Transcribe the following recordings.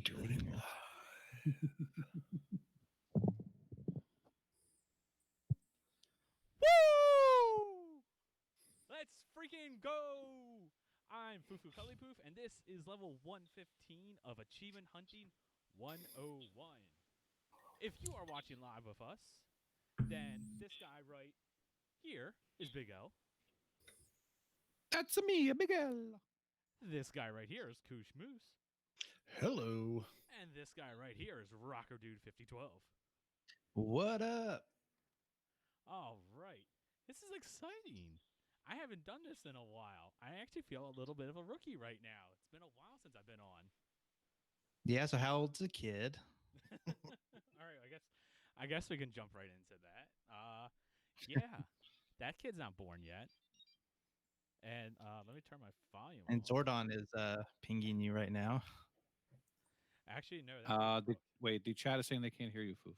doing it Woo! Let's freaking go! I'm Fufu Cullipoof, and this is level 115 of Achievement Hunting 101. If you are watching live with us, then this guy right here is Big L. That's me, Miguel. This guy right here is Koosh Moose. Hello. And this guy right here is Rocker Dude 5012. What up? All right. This is exciting. I haven't done this in a while. I actually feel a little bit of a rookie right now. It's been a while since I've been on. Yeah, so how old's a kid? All right, I guess we can jump right into that. Yeah. That kid's not born yet. And let me turn my volume And off. Zordon is pinging you right now. Actually, no. That's The chat is saying they can't hear you, Foof.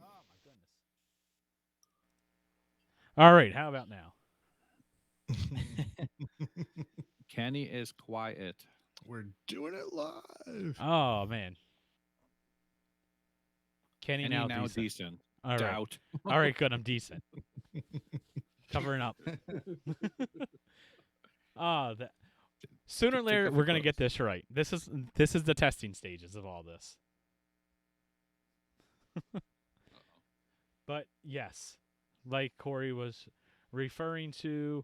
oh my goodness. All right, how about now? Kenny is quiet. We're doing it live. Oh man. Kenny Kenny now, now decent. decent. All right. Doubt. All right, good. I'm decent. Covering up. Sooner or Take later off we're your gonna get clothes. this right. This is the testing stages of all this. But yes, like Corey was referring to,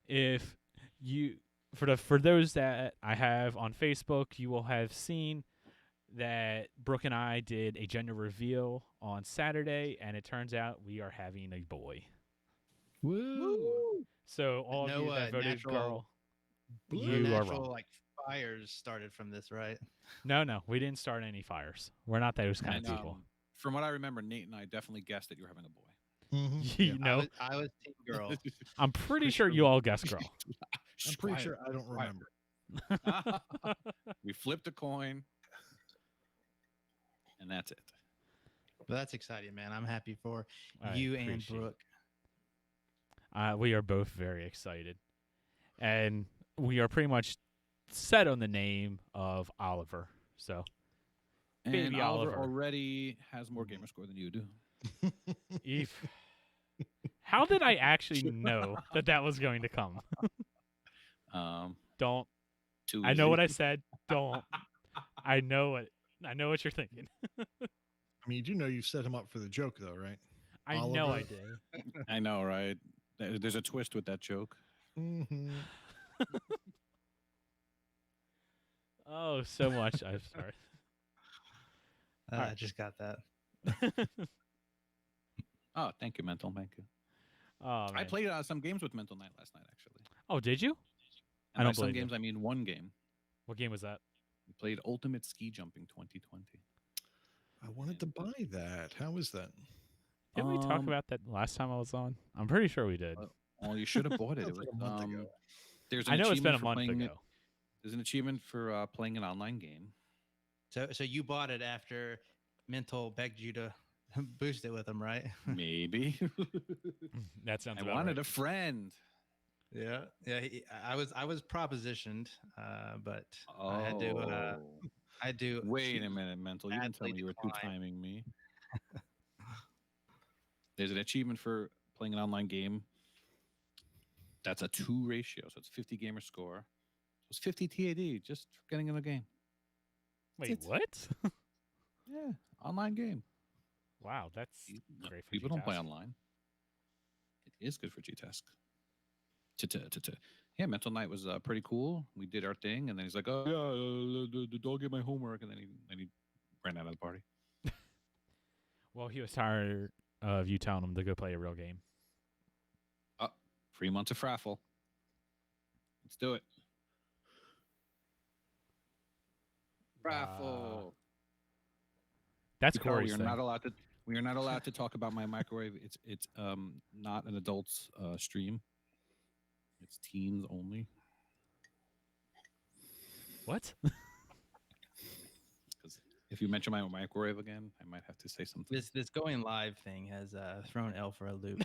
if you for those that I have on Facebook, you will have seen that Brooke and I did a gender reveal on Saturday, and it turns out we are having a boy. Woo. So all of No, you that voted natural- girl, No you are natural wrong. like fires started from this, right? No, we didn't start any fires. We're not those kind And of people. from what I remember, Nate and I definitely guessed that you were having a boy. You I know, was team girl. I'm pretty Pretty sure sure you we- all guessed girl. I'm pretty sure I don't Quiet. remember. We flipped a coin, and that's it. But that's exciting, man. I'm happy for I you and appreciate it. Brooke. We are both very excited, and we are pretty much set on the name of Oliver. So, And Baby Oliver Oliver. already has more gamer score than you do. Eve, how did I actually know that was going to come? Don't. Too I know what I easy. said. Don't. I know it. I know what you're thinking. I mean, you do know you set him up for the joke, though, right? I know I Oliver. did. I know, right? There's a twist with that joke. Mm-hmm. Oh, so much. I'm sorry. I Alright. just got that. Oh, thank you, Mental. Thank you. Oh, I man. played some games with Mental Knight last night, actually. Oh, did you? And I by don't some blame you. games, I mean one game. What game was that? We played Ultimate Ski Jumping 2020. I wanted to buy that. How is that? Didn't we talk Um, about that last time I was on? I'm pretty sure we did. Well, you should have bought it. It Sounds was, like a month ago. There's an I know it's been achievement a for month playing ago. There's an achievement for playing an online game. So you bought it after Mental begged you to boost it with him, right? Maybe. That sounds I about wanted right. a friend. Yeah, yeah. I was propositioned, but I had to. Oh. I do. Wait a minute, Mental. You didn't tell badly me you were declined. two-timing me. There's an achievement for playing an online game. That's a 2 ratio, so it's 50 gamer score. So it's 50 TAD just for getting in the game. Wait, it. what? Yeah, online game. Wow, that's No, great for people don't play GTASC. online. It is good for GTASC. Yeah, Mental Knight was pretty cool. We did our thing, and then he's like, "Oh yeah, the dog did my homework," and then he ran out of the party. Well, he was tired of you telling him to go play a real game. 3 months of Fraffle. Let's do it. Fraffle. That's Because Corey's we are thing. not allowed to. We are not allowed to talk about my microwave. It's not an adult's stream. It's teens only. What? Because if you mention my microwave again, I might have to say something. This going live thing has thrown L for a loop.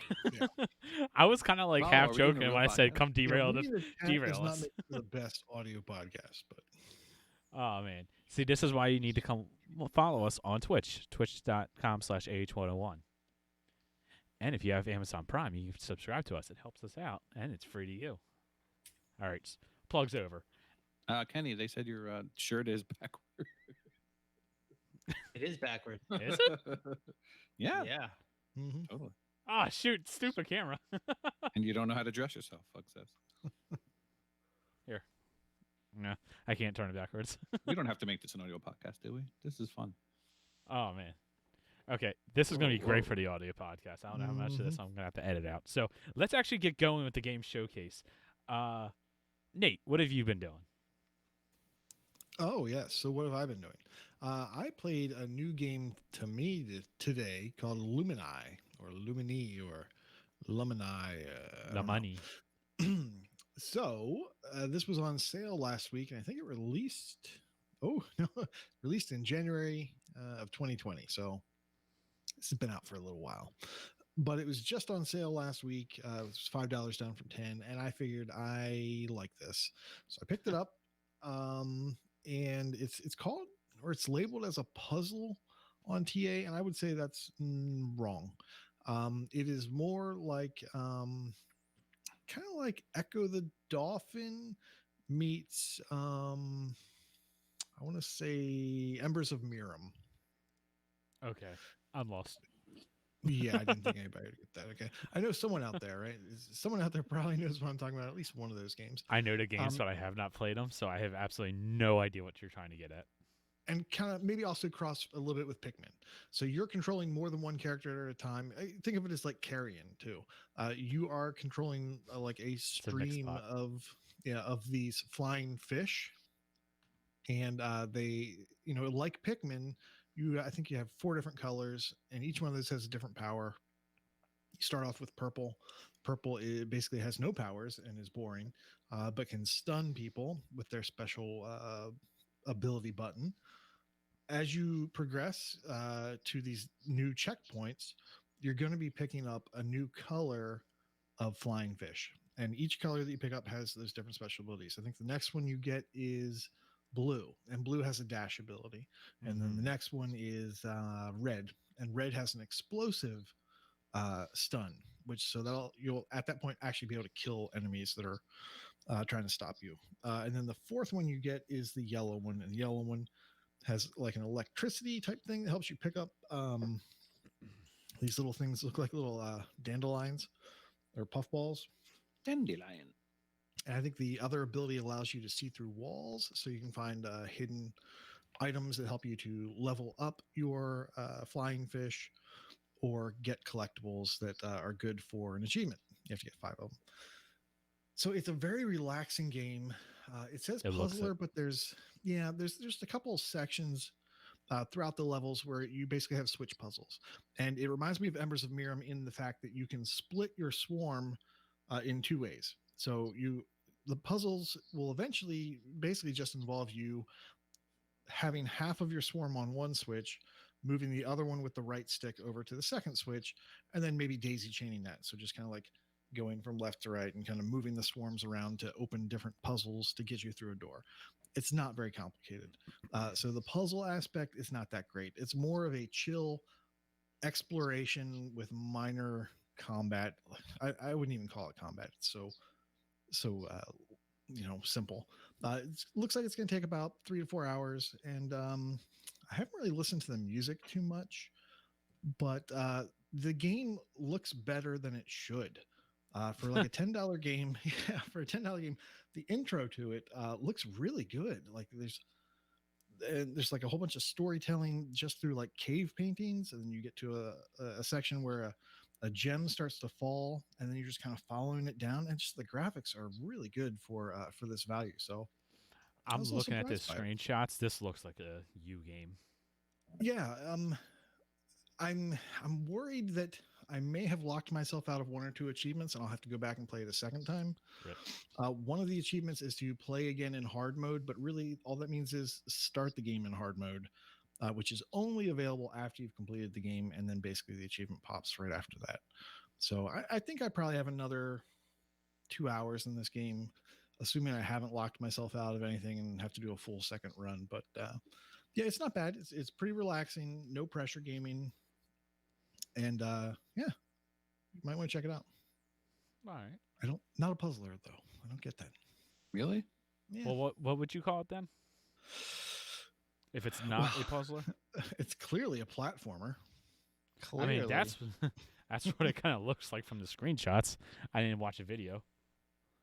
I was kind of like Oh, half are we doing a joking real when I said, podcast? "Come derail Yeah, this." we the chat derail does not us. make for the best audio podcast, but Oh man. See, this is why you need to come follow us on Twitch, twitch.com/ah101. And if you have Amazon Prime, you can subscribe to us. It helps us out, and it's free to you. All right, plugs over. Kenny, they said your shirt is backward. It is backward. Is it? Yeah, Yeah. Hmm. totally. Ah, shoot, stupid camera. And you don't know how to dress yourself, Fug says. No, I can't turn it backwards. We don't have to make this an audio podcast, do we? This is fun. Oh man. Okay, this is going to be Whoa, great whoa. for the audio podcast. I don't know how much of this I'm going to have to edit out. So let's actually get going with the game showcase. Nate, what have you been doing? Oh, yes. So what have I been doing? I played a new game to me today called Lumini or Lumini or Lumini. I The don't know. money. So this was on sale last week, and I think it released. Oh no, released in January of 2020. So this has been out for a little while, but it was just on sale last week. It was $5 down from 10, and I figured I like this, so I picked it up. And it's called, or it's labeled as a puzzle on TA, and I would say that's wrong. It is more like kind of like Echo the Dolphin meets I want to say Embers of Miram. Okay, I'm lost. Yeah, I didn't think anybody would get that. Okay, I know someone out there, right? Someone out there probably knows what I'm talking about. At least one of those games. I know the games, but I have not played them, so I have absolutely no idea what you're trying to get at. And kind of maybe also cross a little bit with Pikmin. So you're controlling more than one character at a time. Think of it as like Carrion too. You are controlling like a a mixed stream pot. of these flying fish, and they like Pikmin. I think you have 4 different colors, and each one of those has a different power. You start off with purple. Purple basically has no powers and is boring, but can stun people with their special ability button. As you progress to these new checkpoints, you're going to be picking up a new color of flying fish. And each color that you pick up has those different special abilities. I think the next one you get is blue, and blue has a dash ability. And then the next one is red, and red has an explosive stun, which so you'll at that point actually be able to kill enemies that are trying to stop you. And then the fourth one you get is the yellow one, and the yellow one has like an electricity type thing that helps you pick up these little things look like little dandelions or puffballs. Dandelion. And I think the other ability allows you to see through walls, so you can find hidden items that help you to level up your flying fish or get collectibles that are good for an achievement. You have to get 5 of them. So it's a very relaxing game. It says It looks puzzler, it. but there's just a couple of sections throughout the levels where you basically have switch puzzles. And it reminds me of Embers of Miram in the fact that you can split your swarm in 2 ways. So the puzzles will eventually basically just involve you having half of your swarm on one switch, moving the other one with the right stick over to the second switch, and then maybe daisy chaining that. So just kind of like going from left to right and kind of moving the swarms around to open different puzzles to get you through a door. It's not very complicated. So the puzzle aspect is not that great. It's more of a chill exploration with minor combat. I wouldn't even call it combat. It's so simple. It looks like it's going to take about 3 to 4 hours, and I haven't really listened to the music too much, but the game looks better than it should. For like a $10 game, yeah, for a $10 game, the intro to it looks really good. Like there's like a whole bunch of storytelling just through like cave paintings, and then you get to a section where a gem starts to fall, and then you're just kind of following it down, and just the graphics are really good for this value. So I'm was a little looking at the surprised by it. screenshots. This looks like a U game. yeah, I'm worried that I may have locked myself out of 1 or 2 achievements, and I'll have to go back and play it a second time. Rip. One of the achievements is to play again in hard mode, but really all that means is start the game in hard mode, which is only available after you've completed the game, and then basically the achievement pops right after that. So I think I probably have another 2 hours in this game. assuming I haven't locked myself out of anything and have to do a full second run. But yeah, it's not bad. It's pretty relaxing, no pressure gaming, and yeah, you might want to check it out. All right. I don't, not a puzzler though. I don't get that. Really? Yeah. Well, what would you call it then? If it's not a Well, puzzler? it's clearly a platformer. I mean, that's that's what it kind of looks like from the screenshots. I didn't watch a video.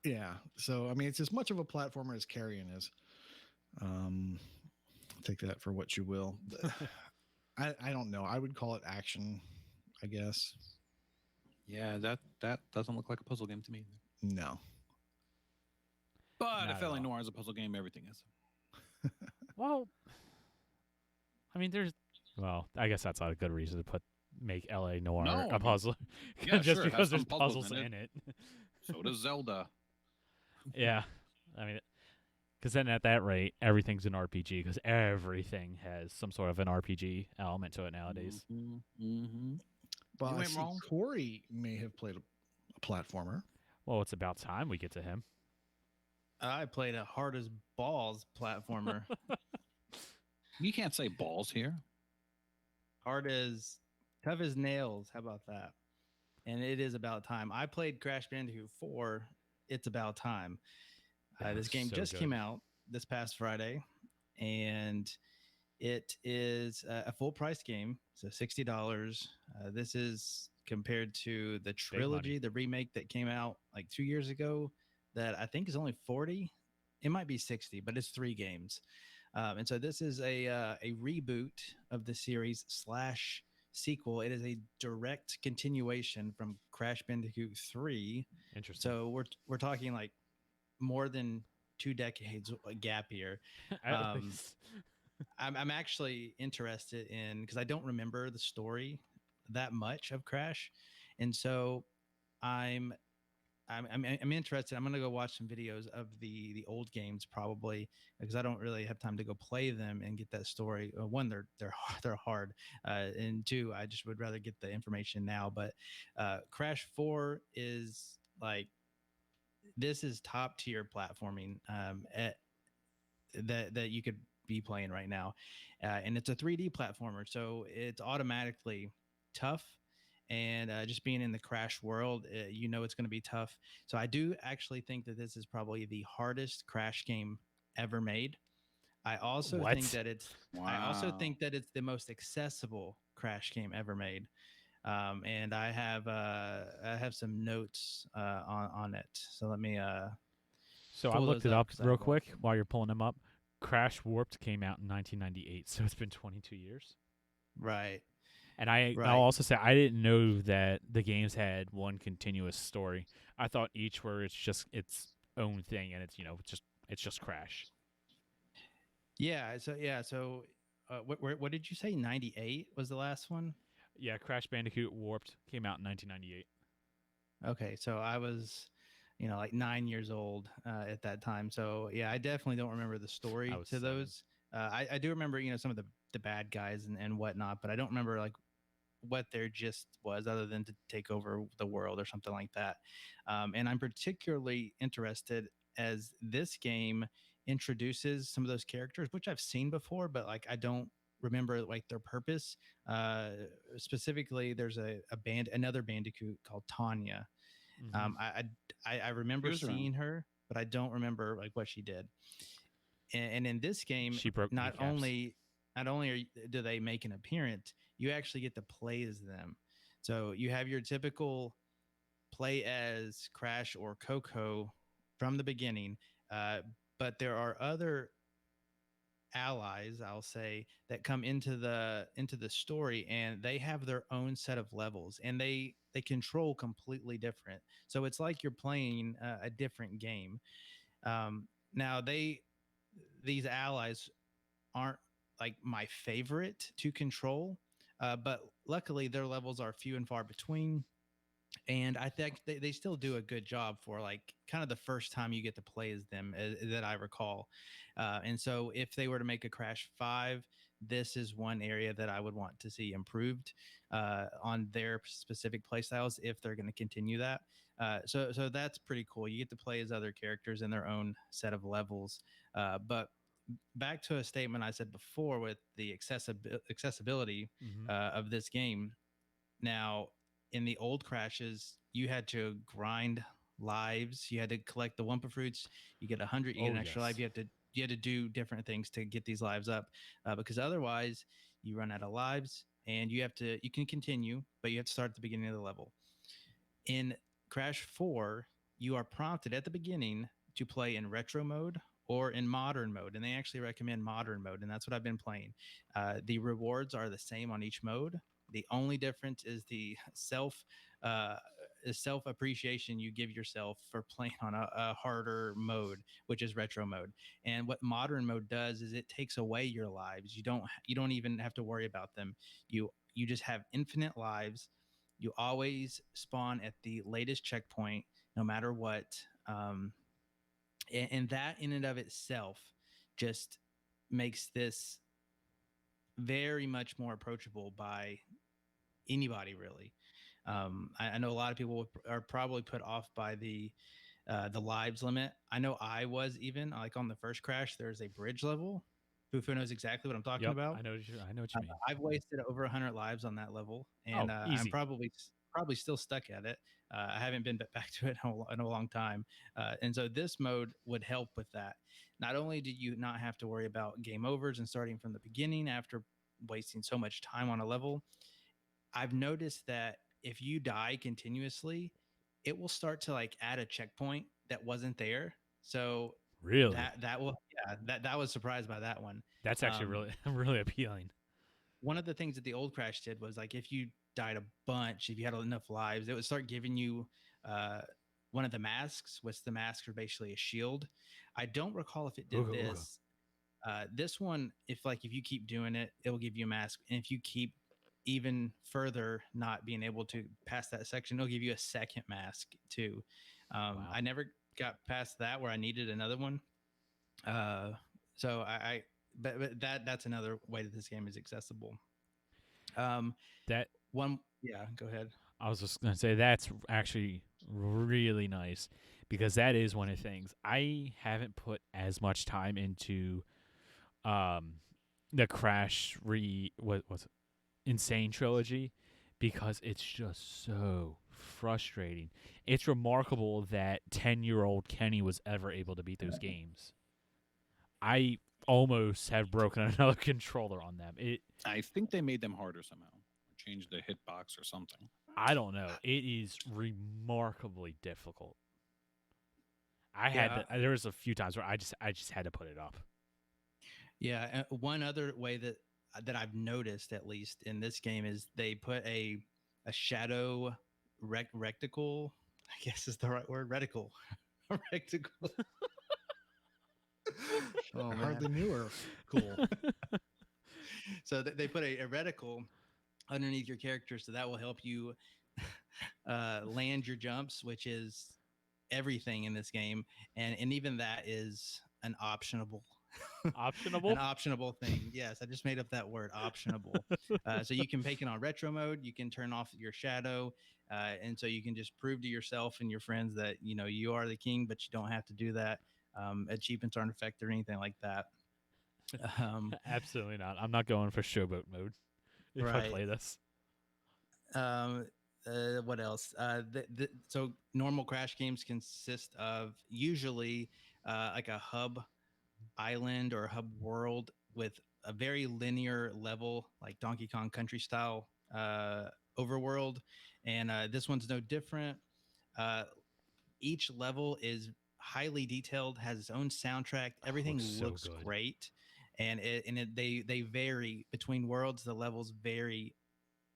Yeah. So I mean, it's as much of a platformer as Carrion is. Take that for what you will. I don't know. I would call it action, I guess. Yeah, that doesn't look like a puzzle game to me. No. But Not if at LA all. Noir is a puzzle game, everything is. Well, I mean, well, I guess that's not a good reason to make L.A. Noir No, I a mean, puzzle, yeah, just sure, it has because there's some puzzles puzzles in in it. So does Zelda. Yeah, I mean, because then at that rate, everything's an RPG because everything has some sort of an RPG element to it nowadays. Mm-hmm. Well, You I ain't see wrong. Corey may have played a platformer. Well, it's about time we get to him. I played a hard as balls platformer. You can't say balls here. Hard as tough as nails. How about that? And it is about time. I played Crash Bandicoot 4. It's about time. That This was game so just good. came out this past Friday, and it is a full price game. So $60. This is compared to the trilogy, the remake that came out like 2 years ago, that I think is only 40. It might be 60, but it's 3 games. And so this is a reboot of the series / sequel. It is a direct continuation from Crash Bandicoot 3. Interesting. So we're talking like more than 2 decades gap here. At um, least. I'm actually interested in, because I don't remember the story that much of Crash, and so I'm interested. I'm gonna go watch some videos of the old games probably, because I don't really have time to go play them and get that story. One, they're hard, and two, I just would rather get the information now. But Crash 4 is like, this is top tier platforming that you could be playing right now, and it's a 3D platformer, so it's automatically tough. And just being in the Crash world, you know it's going to be tough. So I do actually think that this is probably the hardest Crash game ever made. I also What? think that it's the most accessible Crash game ever made. And I have some notes on it. So let me So I pull looked those it up up 'cause I real have a- quick while you're pulling them up. Crash Warped came out in 1998, so it's been 22 years. right. And I'll Right. also say I didn't know that the games had one continuous story. I thought each were it's just its own thing, and it's just Crash. So what did you say? 98 was the last one. Yeah, Crash Bandicoot Warped came out in 1998. Okay, so I was, like 9 years old at that time. So yeah, I definitely don't remember the story I to was 7. those. I do remember, some of the bad guys and whatnot, but I don't remember like what their gist was, other than to take over the world or something like that. And I'm particularly interested as this game introduces some of those characters, which I've seen before, but like I don't remember like their purpose. Specifically, there's another Bandicoot called Tanya. Mhm. I remember She was around. seeing her, but I don't remember like what she did. And in this game, She broke not kneecaps. only do they make an appearance, you actually get to play as them. So you have your typical play as Crash or Coco from the beginning, but there are other allies, I'll say, that come into the story, and they have their own set of levels, and they control completely different. So it's like you're playing a different game. Now these allies aren't like my favorite to control, but luckily their levels are few and far between. And I think they still do a good job for like kind of the first time you get to play as them, that I recall. And so if they were to make a Crash 5, this is one area that I would want to see improved on their specific playstyles if they're going to continue that. So that's pretty cool. You get to play as other characters in their own set of levels. But back to a statement I said before with the accessibility Mhm. of this game. Now, in the old crashes, you had to grind lives. You had to collect the Wumpa fruits. You get 100. You get Oh, an extra life. yes. You had to do different things to get these lives up, because otherwise you run out of lives and you can continue, but you have to start at the beginning of the level. In Crash 4, you are prompted at the beginning to play in retro mode or in modern mode, and they actually recommend modern mode, and that's what I've been playing. The rewards are the same on each mode. The only difference is the uh, self appreciation you give yourself for playing on a harder mode, which is retro mode. And what modern mode does is it takes away your lives. You don't even have to worry about them. You just have infinite lives. You always spawn at the latest checkpoint, no matter what. And that in and of itself just makes this very much more approachable by anybody, really. I know a lot of people are probably put off by the lives limit. I know I was, even like on the first crash. There's a bridge level. Fufu knows exactly what I'm talking Yep. about. I know what you mean. I've wasted over 100 lives on that level, and Oh, I'm easy. probably still stuck at it. I haven't been back to it in a long time, and so this mode would help with that. Not only do you not have to worry about game overs and starting from the beginning after wasting so much time on a level, I've noticed that if you die continuously, it will start to like add a checkpoint that wasn't there. So Really? that will yeah that was surprised by that one. That's actually Um, really really appealing. One of the things that the old crash did was like if you died a bunch, if you had enough lives, it would start giving you uh, one of the masks, which the masks are basically a shield. I don't recall if it did Ooga, ooga. this. This one, if you keep doing it, it will give you a mask, and if you keep even further not being able to pass that section, it'll give you a second mask too. Wow. I never got past that where I needed another one. Uh, so but that's another way that this game is accessible. Um, That yeah, go ahead. I was just gonna say that's actually really nice because that is one of the things I haven't put as much time into. Um, the Crash what was it? Insane trilogy because it's just so frustrating. It's remarkable that 10-year-old Kenny was ever able to beat those games. I almost have broken another controller on them. I think they made them harder somehow, or changed the hitbox or something. I don't know. It is remarkably difficult. I had Yeah, to, there was a few times where I just had to put it up. yeah. One other way that I've noticed, at least in this game, is they put a shadow reticle. I guess is the right word. Reticle, reticle. Oh I man. hardly knew her. Cool. So they put a reticle underneath your character, so that will help you land your jumps, which is everything in this game, and even that is an optionable Optionable? an optionable thing. Yes, I just made up that word, optionable. So you can make it on retro mode. You can turn off your shadow, and so you can just prove to yourself and your friends that you are the king, but you don't have to do that. Achievements aren't affected or anything like that. Um, Absolutely not. I'm not going for showboat mode if I right. play this. Um, what else? So normal Crash games consist of usually like a hub island or a hub world with a very linear level, like Donkey Kong Country style overworld, and this one's no different. Uh, each level is highly detailed, has its own soundtrack. Everything Looks so looks good. great, and they vary between worlds. The levels vary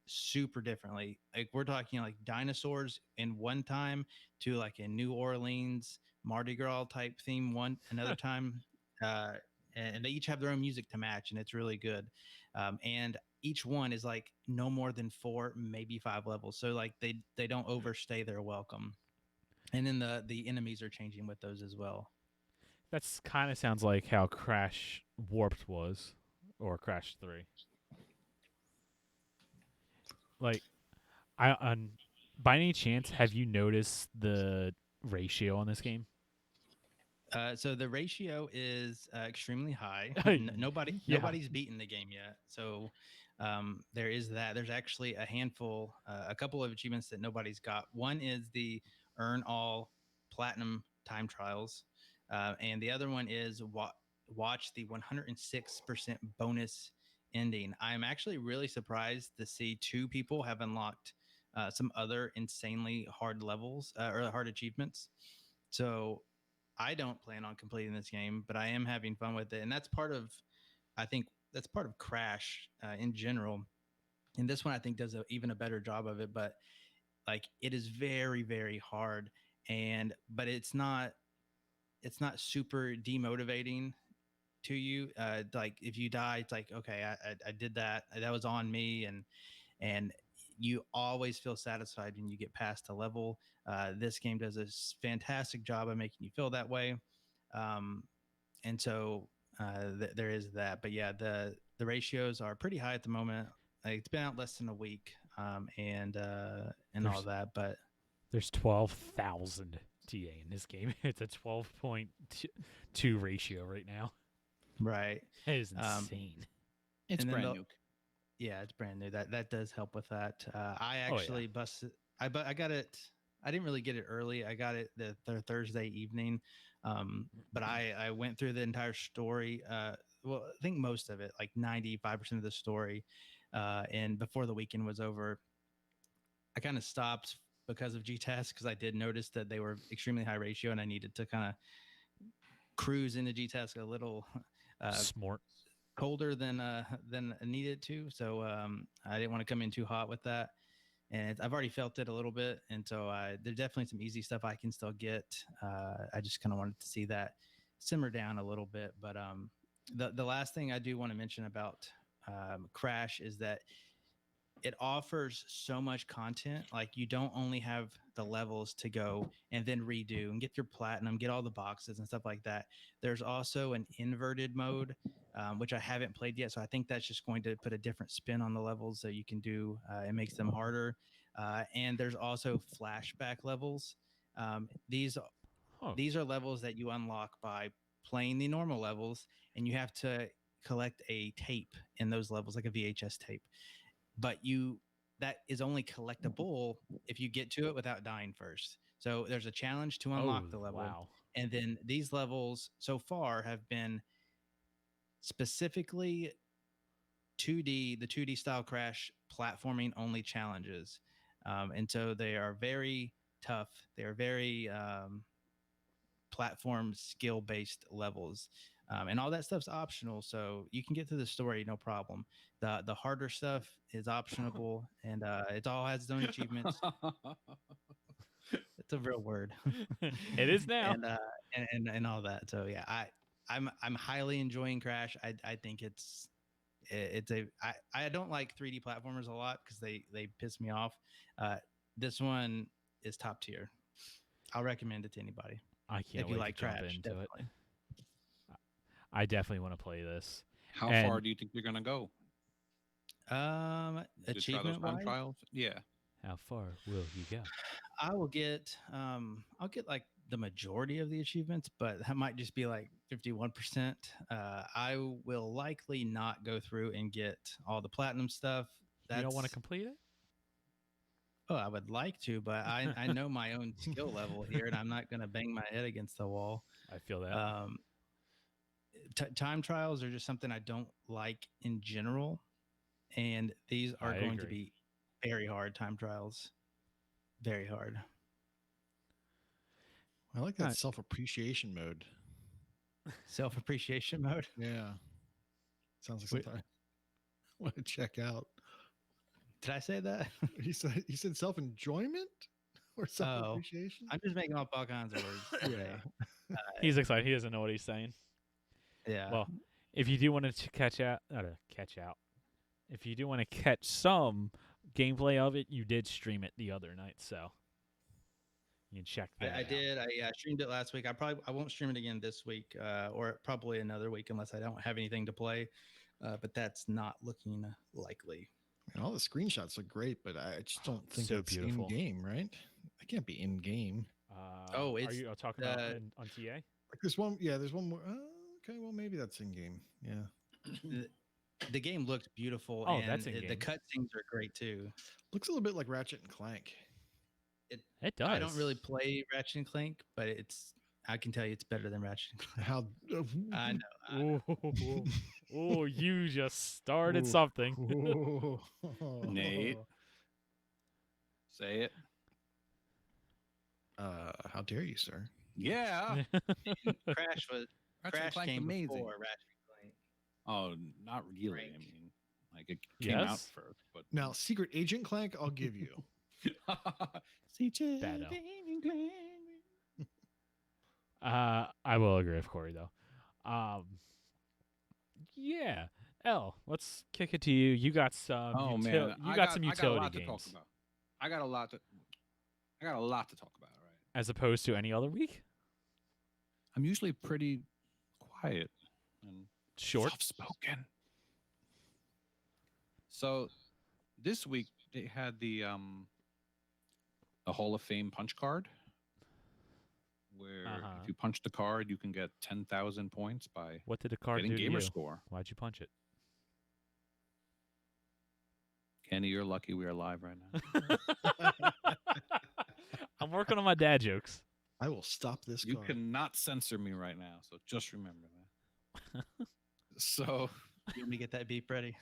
super differently. Like we're talking like dinosaurs in one time to like a New Orleans Mardi Gras type theme another time. Uh, and they each have their own music to match, and it's really good. And each one is like no more than 4, maybe 5 levels. So like they don't overstay their welcome. And then the enemies are changing with those as well. That's kind of sounds like how Crash Warped was, or Crash 3. Like, I on By any chance, have you noticed the ratio on this game? So the ratio is extremely high. Yeah. Nobody's beaten the game yet. So there is that. There's actually a handful, a couple of achievements that nobody's got. One is the earn all platinum time trials, and the other one is watch the 106% bonus ending. I'm actually really surprised to see two people have unlocked some other insanely hard levels or hard achievements. So I don't plan on completing this game, but I am having fun with it, and that's part of. I think that's part of Crash in general, and this one I think does even a better job of it. But like, it is very, very hard, and but it's not super demotivating to you. Like if you die, it's like, okay, I did that. That was on me, and you always feel satisfied when you get past a level. This game does a fantastic job of making you feel that way, um, and so there is that. But yeah, the ratios are pretty high at the moment. Like, it's been out less than a week, and all There's that. But there's 12,000 TA in this game. It's a 12.2 ratio right now. right, It is Um, insane. It's and then brand the- new. yeah, it's brand new. That does help with that. I Oh, yeah. actually busted. I got it. I didn't really get it early. I got it the Thursday evening, but I went through the entire story. Well, I think most of it, like 95% of the story, and before the weekend was over, I kind of stopped because of GTAS because I did notice that they were extremely high ratio, and I needed to kind of cruise into GTAS a little. Smart. Colder than I needed to. So I didn't want to come in too hot with that. And I've already felt it a little bit, and so there's definitely some easy stuff I can still get. I just kind of wanted to see that simmer down a little bit. But the last thing I do want to mention about Crash is that it offers so much content. Like, you don't only have the levels to go and then redo and get your platinum, get all the boxes and stuff like that. There's also an inverted mode, which I haven't played yet. So I think that's just going to put a different spin on the levels that you can do. It makes them harder. And there's also flashback levels. These Oh, these are levels that you unlock by playing the normal levels, and you have to collect a tape in those levels, like a VHS tape. But that is only collectible if you get to it without dying first. So there's a challenge to unlock the level. Wow. And then these levels so far have been specifically the 2D style Crash platforming only challenges. And so they are very tough. They are very platform skill based levels. And all that stuff's optional, so you can get through the story no problem. The harder stuff is optional, and it all has its own achievements. It's a real word. It is now. And all that. So yeah, I'm highly enjoying Crash. I think I don't like 3D platformers a lot because they piss me off. This one is top tier. I'll recommend it to anybody I can't if you wait like to jump Crash. into Definitely. it. I definitely want to play this. How And- far do you think you're gonna go? To try those Achievement time wise, trials? Yeah. How far will you go? I'll get like the majority of the achievements, but that might just be like 51%. I will likely not go through and get all the platinum stuff. You don't want to That's- complete it? Oh, I would like to, but I know my own skill level here, and I'm not going to bang my head against the wall. I feel that. Time trials are just something I don't like in general, and these are I going to agree. be very hard time trials. Very hard. I like that Alright. self appreciation mode. Self appreciation mode. Yeah. Sounds like Wait. something I want to check out. Did I say that? You said self enjoyment or self appreciation? I'm just making up all kinds of words. today. He's excited. He doesn't know what he's saying. Yeah. Well, if you do want to catch out, if you do want to catch some gameplay of it, you did stream it the other night, so you can check that I out. did. I streamed it last week. I won't stream it again this week, or probably another week unless I don't have anything to play. But that's not looking likely. And all the screenshots look great, but I just don't think So it's beautiful. in game, right? It can't be in game. Oh, are it's you talking about the- on TA? Like there's one, yeah, there's one more. Okay, well maybe that's in game. Yeah, the game looks beautiful, Oh, and that's in the game. cutscenes are great too. looks a little bit like Ratchet and Clank. It does. I don't really play Ratchet and Clank, but I can tell you it's better than Ratchet and Clank. How? I know. Oh, you just started Ooh. something. Nate. Say it. How dare you, sir? Yeah. Crash was Ratchet and Crash Clank came amazing. before Ratchet and Clank. Oh, not really. Crank. I mean, like it came out Yes. first, but Now, Secret Agent Clank, I'll give you. Bad I will agree with Corey though. Yeah. L, let's kick it to you. You got some. Oh man, you got some I got a utility lot to talk games about. I got a lot to talk about. Right. as opposed to any other week. I'm usually pretty quiet and Short. soft-spoken. So this week they had the Hall of Fame punch card, where Uh-huh. if you punch the card, you can get 10,000 points by What did the card getting do to gamer you? score. Why'd you punch it? Kenny, you're lucky we are live right now. I'm working on my dad jokes. I will stop this. You card. cannot censor me right now, so just remember that. So, You want me to get that beep ready?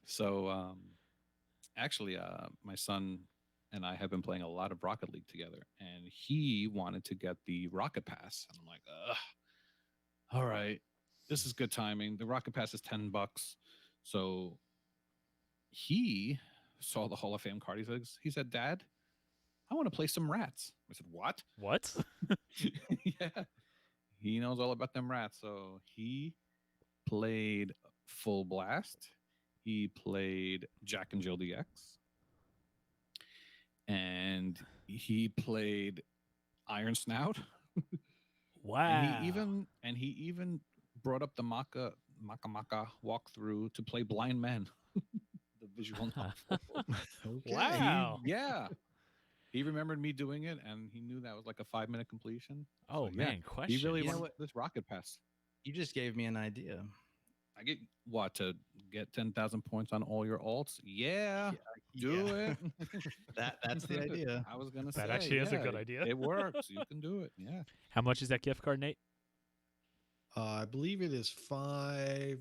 so actually, my son and I have been playing a lot of Rocket League together, and he wanted to get the Rocket Pass, and I'm like, ugh, all right, this is good timing. The Rocket Pass is $10, so he saw the Hall of Fame card. He said, Dad, I want to play some rats. I said, what? What? Yeah. He knows all about them rats. So he played Full Blast. He played Jack and Jill DX. And he played Iron Snout. Wow. And he even brought up the Maka walkthrough to play Blind Men. The visual novel. Okay. Wow. Yeah. He remembered me doing it, and he knew that was like a 5-minute completion. Oh So, yeah, man, question. he really You know wanted this Rocket Pass. You just gave me an idea. I get what, to get 10,000 points on all your alts? Yeah, do it. That's the idea. I was gonna say That actually is a good yeah, idea. It works. You can do it. Yeah. How much is that gift card, Nate? I believe it is $10.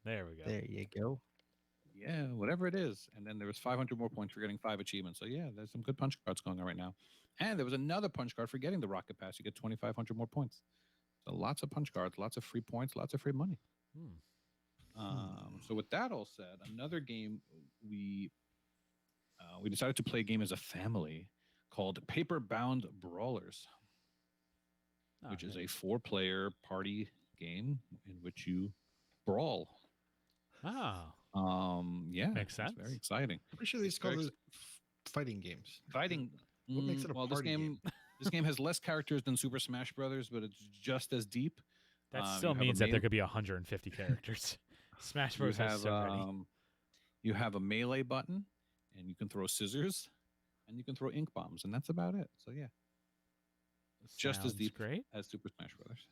There we go. There you go. Yeah, whatever it is. And then there was 500 more points for getting 5 achievements. So yeah, there's some good punch cards going on right now. And there was another punch card for getting the Rocket Pass. You get 2,500 more points. So lots of punch cards, lots of free points, lots of free money. Hmm. So with that all said, another game we decided to play a game as a family called Paper Bound Brawlers, Oh, which is nice. a 4-player party game in which you brawl. Oh. Yeah, Makes it's very sense. exciting. Pretty sure they just It's call very those fighting games. Fighting. What makes it a well, party game? This game has less characters than Super Smash Brothers, but it's just as deep. That you still have a means that main- there could be 150 characters. Smash You Bros. has have so many. you have a melee button, and you can throw scissors, and you can throw ink bombs, and that's about it. So yeah, it's just as Sounds deep Great. as Super Smash Brothers.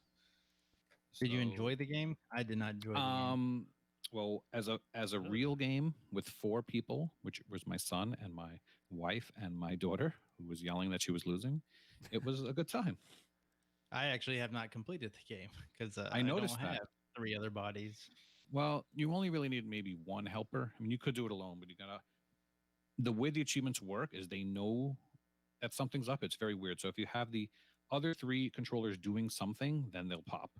Did you So, enjoy the game? I did not enjoy the game. Well, as a real game with 4 people, which was my son and my wife and my daughter, who was yelling that she was losing, it was a good time. I actually have not completed the game because I noticed don't that. have 3 other bodies. Well, you only really need maybe 1 helper. I mean, you could do it alone, but you gotta. The way the achievements work is they know that something's up. It's very weird. So if you have the other 3 controllers doing something, then they'll pop.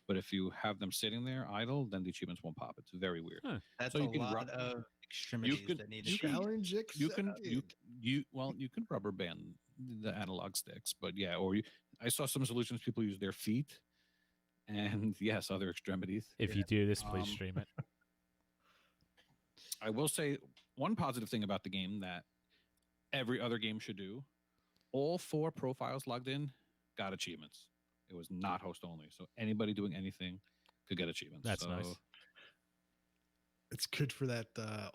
But if you have them sitting there idle, then the achievements won't pop. It's very weird. Huh. That's So a you can lot rub- of extremities could- that need you to be. can- Challenge You can accepted. you can rubber band the analog sticks, but yeah, or I saw some solutions people use their feet, and yes, other extremities. If you do this, please Um, stream it. I will say one positive thing about the game that every other game should do: all 4 profiles logged in got achievements. It was not host only, so anybody doing anything could get achievements. That's So nice. It's good for that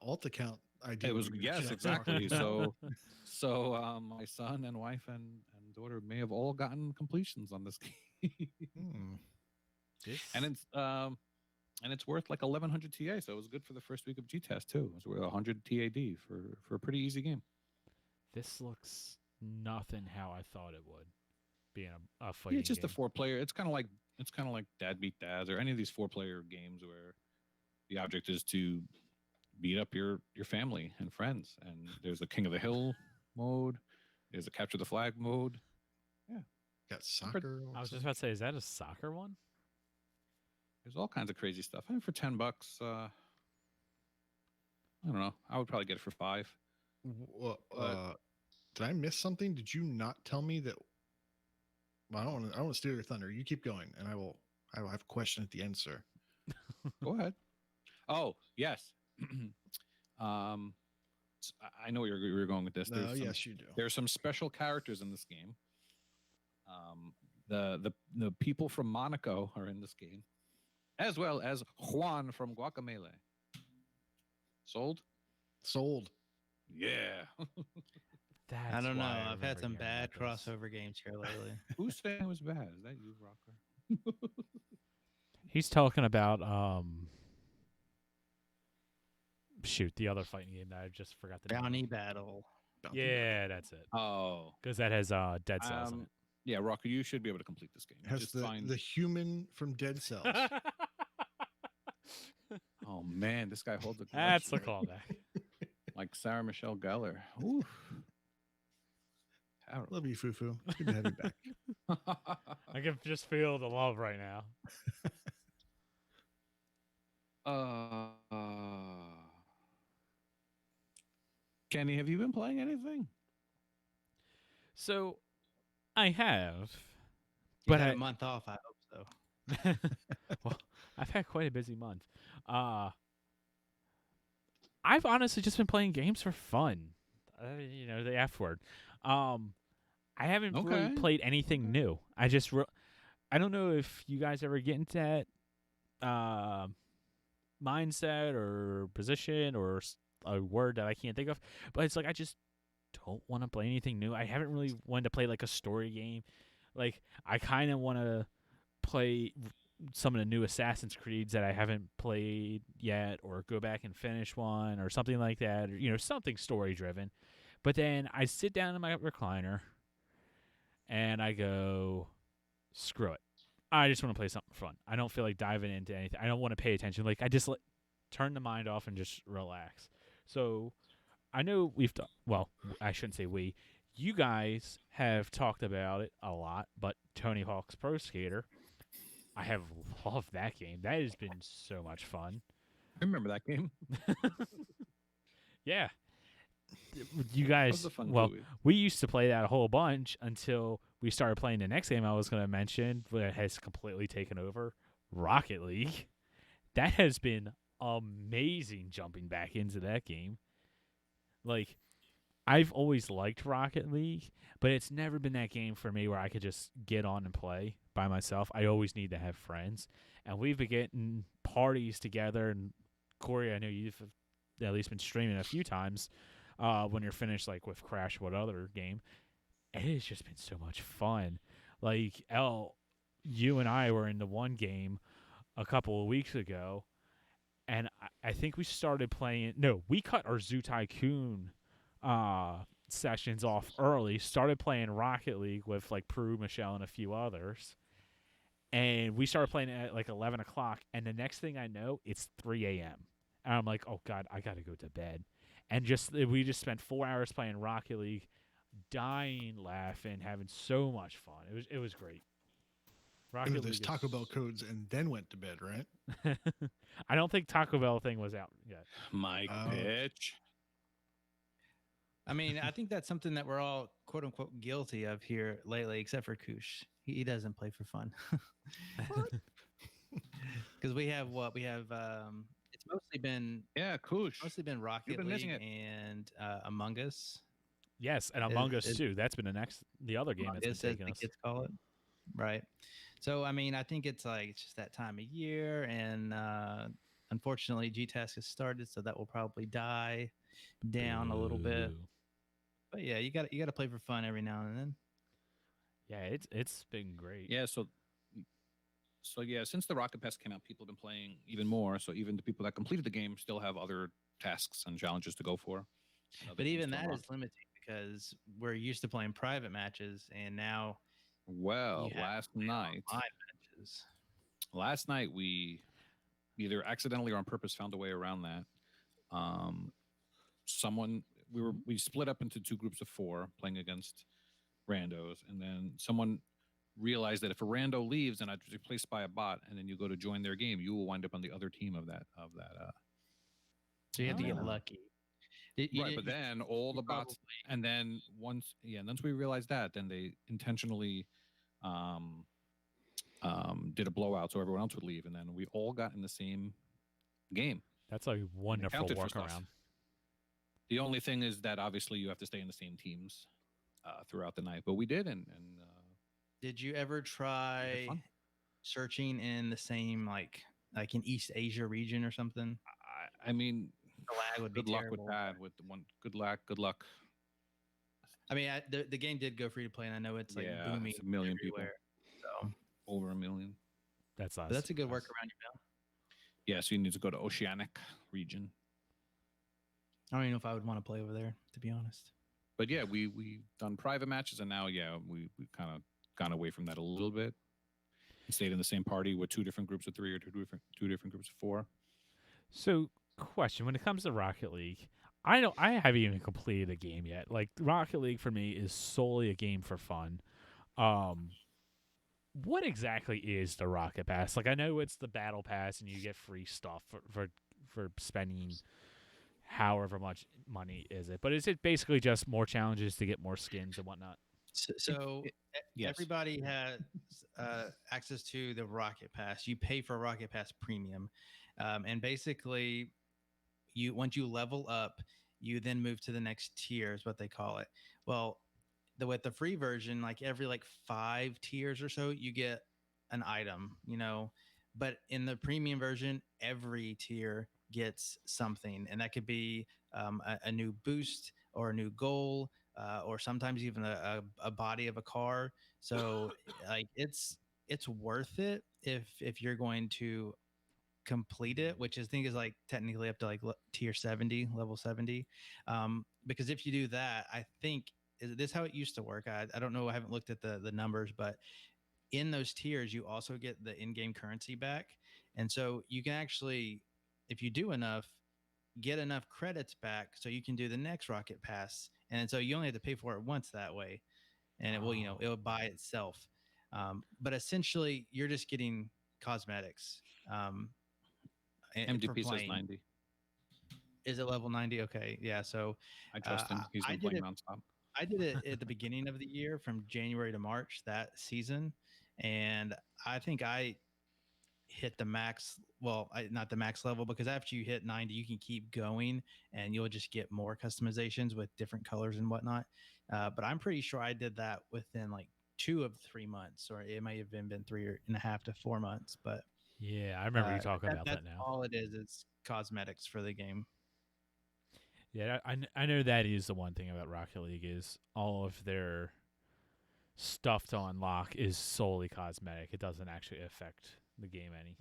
alt account idea. It was we were yes, just exactly. talking about. So my son and wife and daughter may have all gotten completions on this game, Hmm. and it's worth like 1100 TA. So it was good for the first week of G test too. It was worth 100 TAD for a pretty easy game. This looks nothing how I thought it would. Being a Yeah, fighting it's just game. a 4-player. It's kind of like Dad Beat Dads or any of these 4-player games where the object is to beat up your family and friends. And there's a King of the Hill mode. There's a Capture the Flag mode. Got soccer. I was just about to say, is that a soccer one? There's all kinds of crazy stuff. I mean, for $10, I don't know. I would probably get it for 5. Did I miss something? Did you not tell me that? Well, I don't want to steal your thunder. You keep going, and I will have a question at the end, sir. Go ahead. Oh yes. I know where you're going with this. No, yes, you do. There's some special characters in this game. The people from Monaco are in this game, as well as Juan from Guacamelee. Sold? Sold. Yeah. That's I don't know. why I I've had remember some hearing bad about this. crossover games here lately. Who's saying it was bad? Is that you, Rocker? He's talking about shoot, the other fighting game that I just forgot the name. Bounty Battle. Yeah, that's it. Oh. Because that has Dead Cells in Yeah, Rocker, you should be able to complete this game. It has Just the find... the human from Dead Cells. it. Oh man, this guy holds a That's the collection. callback. Like Sarah Michelle Gellar. Oof. Terrible. Love you, Fufu. Good to have you back. I can just feel the love right now. Kenny, have you been playing anything? So, I have, You but had I, a month off. I hope so. well, I've had quite a busy month. I've honestly just been playing games for fun. You know, the F word. I haven't really Okay. played anything new. I just, I don't know if you guys ever get into that mindset or position or a word that I can't think of, but it's like I just don't want to play anything new. I haven't really wanted to play like a story game. Like I kind of want to play some of the new Assassin's Creeds that I haven't played yet, or go back and finish one or something like that, or you know, something story driven. But then I sit down in my recliner and I go, screw it. I just want to play something fun. I don't feel like diving into anything. I don't want to pay attention. Like I just turn the mind off and just relax. So I know well, I shouldn't say we. You guys have talked about it a lot, but Tony Hawk's Pro Skater, I have loved that game. That has been so much fun. I remember that game. Yeah. You That guys, was a fun well, movie. we used to play that a whole bunch until we started playing the next game I was going to mention, that has completely taken over, Rocket League. That has been amazing jumping back into that game. Like, I've always liked Rocket League, but it's never been that game for me where I could just get on and play by myself. I always need to have friends. And we've been getting parties together. And Corey, I know you've at least been streaming a few times when you're finished, like with Crash, what other game. It has just been so much fun. Like, you and I were in the one game a couple of weeks ago, and I think we started playing. No, we cut our Zoo Tycoon sessions off early. Started playing Rocket League with like Prue, Michelle, and a few others, and we started playing at like 11 o'clock. And the next thing I know, it's 3 a.m. And I'm like, oh god, I gotta go to bed. And we just spent 4 hours playing Rocket League, dying, laughing, having so much fun. It was great. Rocket Entered League those is- Taco Bell codes and then went to bed, right? I don't think Taco Bell thing was out yet. Mike bitch. I mean, I think that's something that we're all "quote unquote" guilty of here lately, except for Koosh. He doesn't play for fun. Because we have what we have. It's mostly been Yeah, Koosh. Rocket been missing League it. and Among Us. Yes, and Among Us is- too. That's been the other game Among that's Us, been as taking the us. kids call it. Right. So I mean, I think it's like it's just that time of year, and unfortunately, GTAS has started, so that will probably die down a little bit. Boo. But yeah, you got to play for fun every now and then. Yeah, it's been great. Yeah, so yeah, since the Rocket Pass came out, people have been playing even more. So even the people that completed the game still have other tasks and challenges to go for. and other But things even to that unlock. is limiting because we're used to playing private matches, and now Well, you have last night we either accidentally or on purpose found a way around that. Um, someone we split up into two groups of four playing against randos, and then someone realized that if a rando leaves and it's replaced by a bot, and then you go to join their game, you will wind up on the other team of that. So you have to get Oh. lucky. Right, but then all the bots, and then once we realized that, then they intentionally did a blowout so everyone else would leave, and then we all got in the same game. That's a wonderful counted for stuff. workaround. The only thing is that obviously you have to stay in the same teams throughout the night, but we did, and did you ever try fun. searching in the same like in East Asia region or something? I mean, The lag would be good luck terrible. with that. With the one, good luck. I mean, the game did go free to play, and I know it's like Yeah, booming it's a million people. everywhere. So Over 1 million. That's us. but that's a good us. workaround, you know. Yeah, so you need to go to Oceanic region. I don't even know if I would want to play over there, to be honest. But yeah, we done private matches, and now we kind of gone away from that a little bit. We stayed in the same party with two different groups of three or two different groups of four. So, question: when it comes to Rocket League, I haven't even completed a game yet. Like Rocket League for me is solely a game for fun. What exactly is the Rocket Pass? Like I know it's the Battle Pass, and you get free stuff for spending however much money is it. But is it basically just more challenges to get more skins and whatnot? So Yes. everybody has access to the Rocket Pass. You pay for Rocket Pass Premium, and basically, once you level up, you then move to the next tier, is what they call it. Well, with the free version, like every 5 tiers or so, you get an item, But in the premium version, every tier gets something, and that could be a new boost or a new goal, or sometimes even a body of a car. So it's worth it if you're going to complete it, which I think is technically up to tier 70, level 70. Because if you do that, I think, is this how it used to work? I don't know. I haven't looked at the numbers, but in those tiers, you also get the in-game currency back. And so you can actually, if you do enough, get enough credits back so you can do the next Rocket Pass. And so you only have to pay for it once that way. And it will, it will buy itself. But essentially, you're just getting cosmetics. MDP says 90. Is it level 90? Okay. Yeah. So I trust him. He's been playing nonstop. I did it at the beginning of the year from January to March that season. And I think I hit the max. Well, not the max level, because after you hit 90, you can keep going and you'll just get more customizations with different colors and whatnot. But I'm pretty sure I did that within 2 of 3 months, or it may have been 3.5 to 4 months. But yeah, I remember you talking about that now. All it is, it's cosmetics for the game. Yeah, I know that is the one thing about Rocket League is all of their stuff to unlock is solely cosmetic. It doesn't actually affect the game any.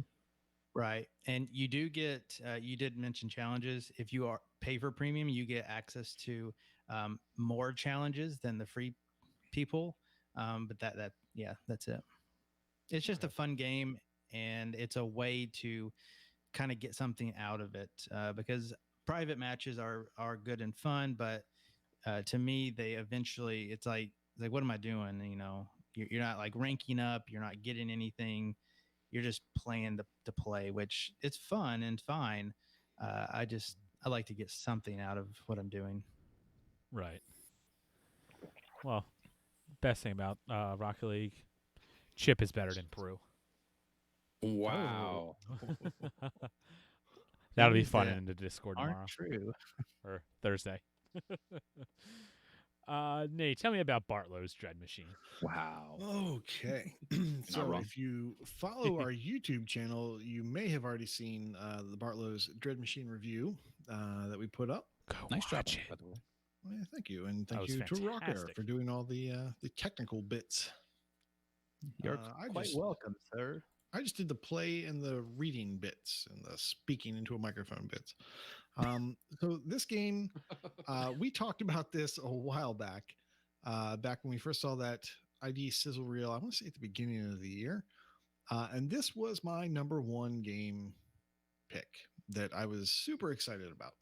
Right. And you do get, you did mention challenges. If you pay for premium, you get access to more challenges than the free people. But that's it. It's just a fun game, and it's a way to kind of get something out of it, because private matches are good and fun, but to me, they eventually, it's like what am I doing? You're not ranking up, you're not getting anything, you're just playing to play, which it's fun and fine. I like to get something out of what I'm doing. Right. Well, best thing about Rocket League, Chip is better than Peru. Wow. That'll be fun in the Discord tomorrow. True. Or Thursday. Nate, tell me about Bartlow's Dread Machine. Wow. Okay. not So wrong. if you follow our YouTube channel, you may have already seen the Bartlow's Dread Machine review that we put up. Go Nice job, watch on it, by it. the way. Well, yeah, thank you, and That thank was you to Rock Air fantastic. for doing all the technical bits. You're I quite just welcome, sir. I just did the play and the reading bits and the speaking into a microphone bits. So this game, we talked about this a while back, back when we first saw that ID sizzle reel. I want to say at the beginning of the year, and this was my number one game pick that I was super excited about,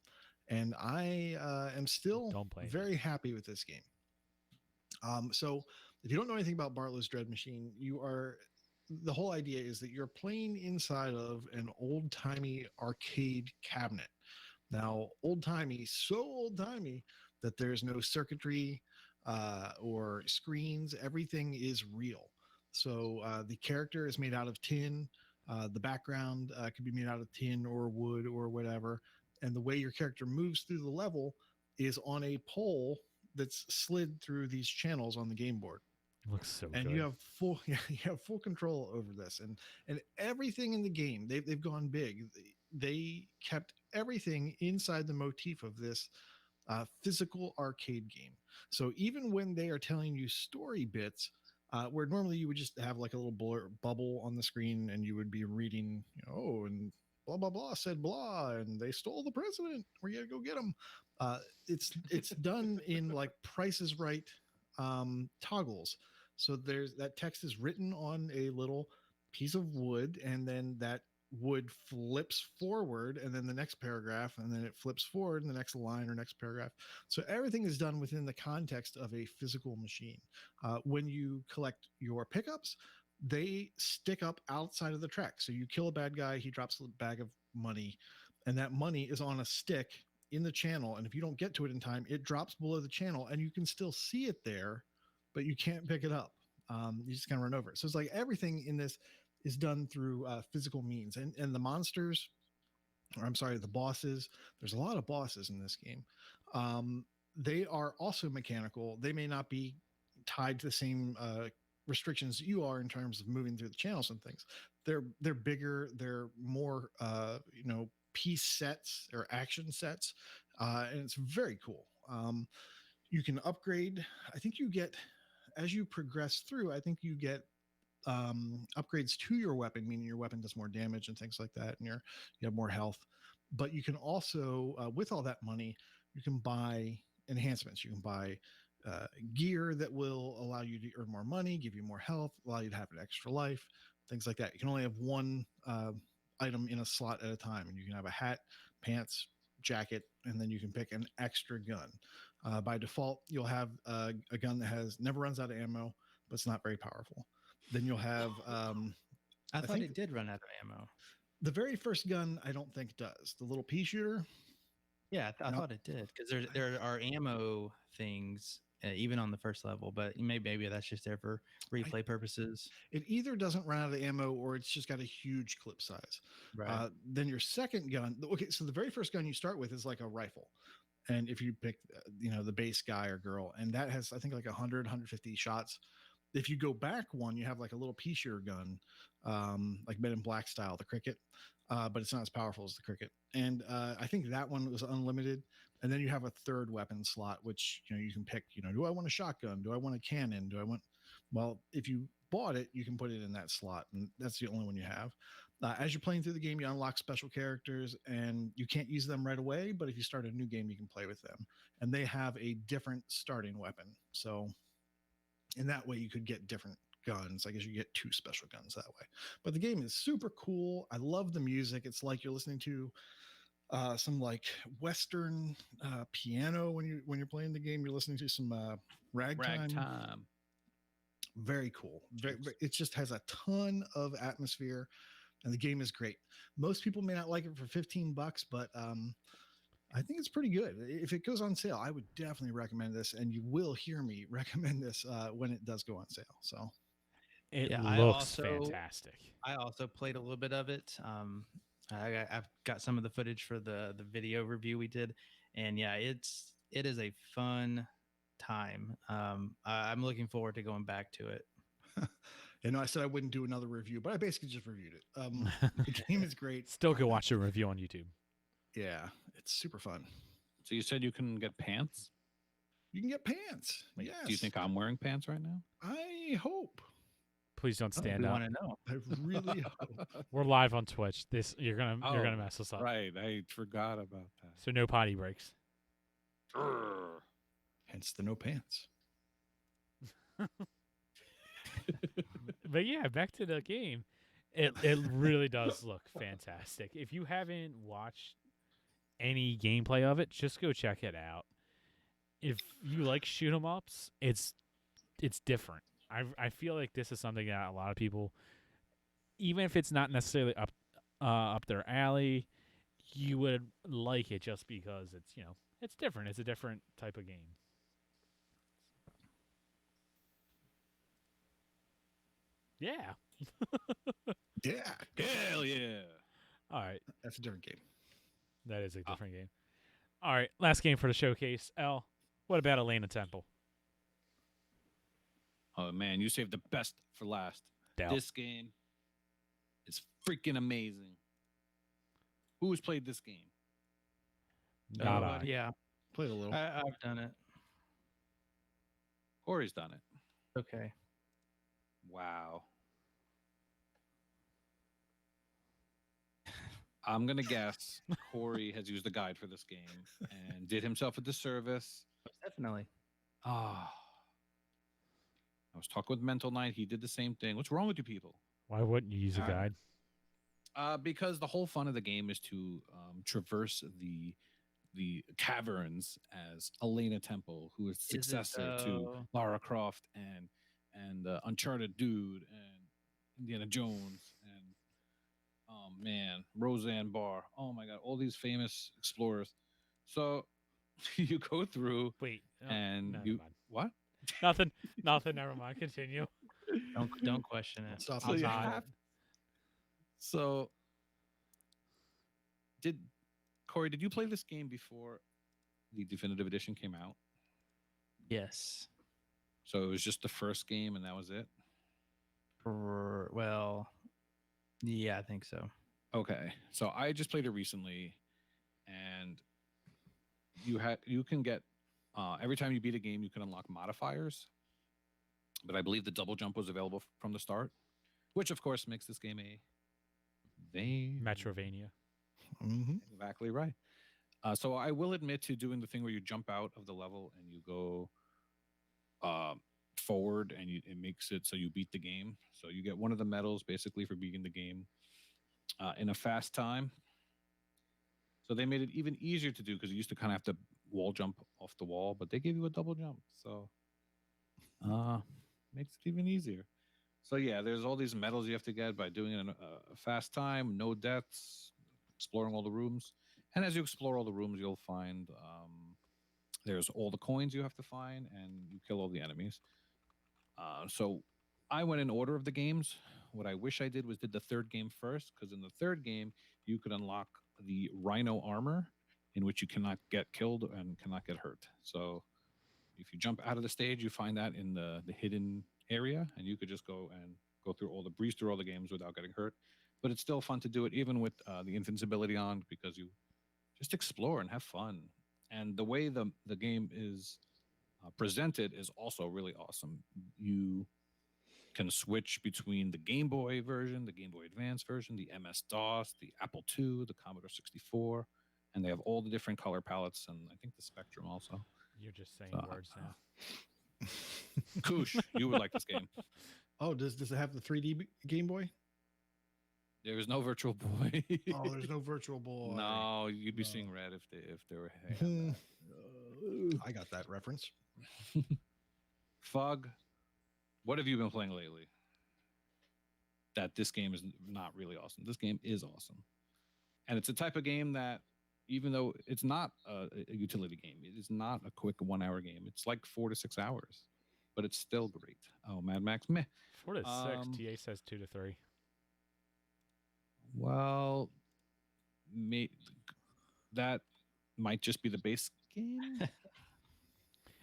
and I am still Don't blame me. very happy with this game. So if you don't know anything about Bartlow's Dread Machine, the whole idea is that you're playing inside of an old timey arcade cabinet. Now, old timey, so old timey that there's no circuitry or screens. Everything is real. So the character is made out of tin. The background could be made out of tin or wood or whatever. And the way your character moves through the level is on a pole that's slid through these channels on the game board. Looks so And good. you have full control over this, and everything in the game they've gone big. They kept everything inside the motif of this physical arcade game. So even when they are telling you story bits, where normally you would just have like a little bubble on the screen and you would be reading, oh, and blah blah blah said blah, and they stole the president. We got to go get them. It's done in like Price is Right toggles. So there's that text is written on a little piece of wood, and then that wood flips forward, and then the next paragraph, and then it flips forward in the next line or next paragraph. So everything is done within the context of a physical machine. When you collect your pickups, they stick up outside of the track. So you kill a bad guy, he drops a bag of money, and that money is on a stick in the channel. And if you don't get to it in time, it drops below the channel, and you can still see it there, but you can't pick it up. You just kind of run over it. So it's like everything in this is done through physical means, and the monsters, or I'm sorry, the bosses. There's a lot of bosses in this game. They are also mechanical. They may not be tied to the same restrictions you are in terms of moving through the channels and things. They're bigger. They're more piece sets or action sets, and it's very cool. You can upgrade. I think you get, as you progress through, I think you get upgrades to your weapon, meaning your weapon does more damage and things like that, and you have more health. But you can also, with all that money, you can buy enhancements. You can buy gear that will allow you to earn more money, give you more health, allow you to have an extra life, things like that. You can only have one item in a slot at a time, and you can have a hat, pants, jacket, and then you can pick an extra gun. By default, you'll have a gun that never runs out of ammo, but it's not very powerful. Then you'll have I thought think it did run out of ammo. the very first gun. I don't think does. The little pea shooter. Yeah, I No. thought it did because there are ammo things even on the first level, but maybe that's just there for replay purposes. It either doesn't run out of ammo or it's just got a huge clip size. Right. Then your second gun. Okay, so the very first gun you start with is like a rifle. And if you pick, the base guy or girl, and that has, I think, like 100, 150 shots. If you go back one, you have like a little pea shooter gun, like Men in Black style, the cricket, but it's not as powerful as the cricket. And I think that one was unlimited. And then you have a third weapon slot, which you can pick. Do I want a shotgun? Do I want a cannon? Well, if you bought it, you can put it in that slot, and that's the only one you have. As you're playing through the game, you unlock special characters, and you can't use them right away. But if you start a new game, you can play with them, and they have a different starting weapon. So in that way, you could get different guns. I guess you get 2 special guns that way. But the game is super cool. I love the music. It's like you're listening to some like Western piano when you're playing the game. You're listening to some ragtime. Ragtime. Very cool. It just has a ton of atmosphere, and the game is great. Most people may not like it for $15, but I think it's pretty good. If it goes on sale, I would definitely recommend this, and you will hear me recommend this when it does go on sale. So It Yeah, looks fantastic. I also played a little bit of it. I've got some of the footage for the video review we did, and yeah, it is a fun time. I'm looking forward to going back to it. And I said I wouldn't do another review, but I basically just reviewed it. The game is great. Still go watch the review on YouTube. Yeah, it's super fun. So you said you can get pants? You can get pants. Wait, Yes. Do you think I'm wearing pants right now? I hope. Please don't stand we up. want to know. I really hope. We're live on Twitch. You're gonna Oh, mess us up. Right, I forgot about that. So no potty breaks. Grr. Hence the no pants. But yeah, back to the game. It really does look fantastic. If you haven't watched any gameplay of it, just go check it out. If you like shoot 'em ups, it's different. I feel like this is something that a lot of people, even if it's not necessarily up their alley, you would like it just because it's it's different. It's a different type of game. Yeah. Yeah, Hell yeah. All right. that's a different game. That is a different game. All right. Last game for the showcase. L, what about Elena Temple? Oh man, you saved the best for last. Doubt. This game is freaking amazing. Who's played this game? Not I. Yeah, Played a little. I've done it. Corey's done it. Okay. Wow. I'm gonna guess Corey has used the guide for this game and did himself a disservice. Definitely. Ah. I was talking with Mental Knight. He did the same thing. What's wrong with you people? Why wouldn't you use a guide? Because the whole fun of the game is to traverse the caverns as Elena Temple, who is Is it, successor to Lara Croft and Uncharted Dude and Indiana Jones and oh man, Roseanne Barr. Oh my God, all these famous explorers. So you go through Wait. and never you mind. what? Nothing. Nothing. Never mind. Continue. Don't question it. Stop So on you time. have- So did Corey, did you play this game before the definitive edition came out? Yes. So it was just the first game and that was it? Well, yeah, I think so. Okay. So I just played it recently and you can get every time you beat a game you can unlock modifiers. But I believe the double jump was available from the start, which of course makes this game a Metrovania. Mm-hmm. Exactly right. So I will admit to doing the thing where you jump out of the level and you go forward, and it makes it so you beat the game. So you get one of the medals basically for beating the game in a fast time. So they made it even easier to do because you used to kind of have to wall jump off the wall, but they gave you a double jump. So makes it even easier. So yeah, there's all these medals you have to get by doing it in a fast time, no deaths, exploring all the rooms. And as you explore all the rooms, you'll find there's all the coins you have to find, and you kill all the enemies. So I went in order of the games. What I wish I did was did the third game first, because in the third game you could unlock the Rhino armor, in which you cannot get killed and cannot get hurt. So if you jump out of the stage, you find that in the hidden area, and you could just go breeze through all the games without getting hurt. But it's still fun to do it even with the invincibility on, because you just explore and have fun. And the way the game is presented is also really awesome. You can switch between the Game Boy version, the Game Boy Advance version, the MS-DOS, the Apple II, the Commodore 64, and they have all the different color palettes, and I think the Spectrum also. You're just saying words now. Koosh, you would like this game. Oh, does it have the 3D Game Boy? There is no Virtual Boy. Oh, there's no Virtual Boy. No, you'd be No. seeing red if they were. I got that reference. Fug, what have you been playing lately? That this game is not really awesome. This game is awesome, and it's a type of game that, even though it's not a utility game, it is not a quick 1 hour game. It's like 4 to 6 hours, but it's still great. Oh, Mad Max, meh. 4 to 6. TA says 2 to 3. Well, that might just be the base game.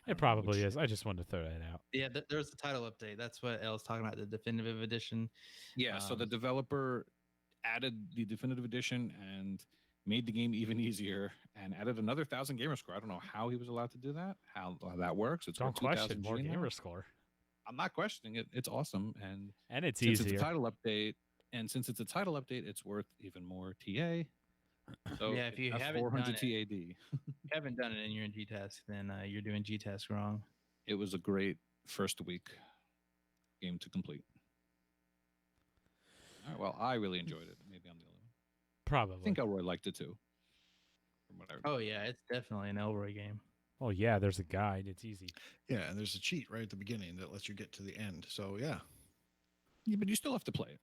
It probably is. I just wanted to throw that out. Yeah, there's the title update. That's what Elle's talking about, the definitive edition. Yeah, so the developer added the definitive edition and made the game even easier and added another 1,000 gamer score. I don't know how he was allowed to do that, how that works. It's Don't worth question 2,000 more G now. gamer score. I'm not questioning it. It's awesome. And It's since easier. it's a title update, it's worth even more TA. So Yeah, if you haven't 400 done it- TAD. If you haven't done it and you're in G-Task, then you're doing G-Task wrong. It was a great first week game to complete. All right, well, I really enjoyed it. Maybe I'm the only one. Probably. I think Elroy liked it too. From what I Oh yeah, it's definitely an Elroy game. Oh yeah, there's a guide. It's easy. Yeah, and there's a cheat right at the beginning that lets you get to the end. So yeah, Yeah, but you still have to play it.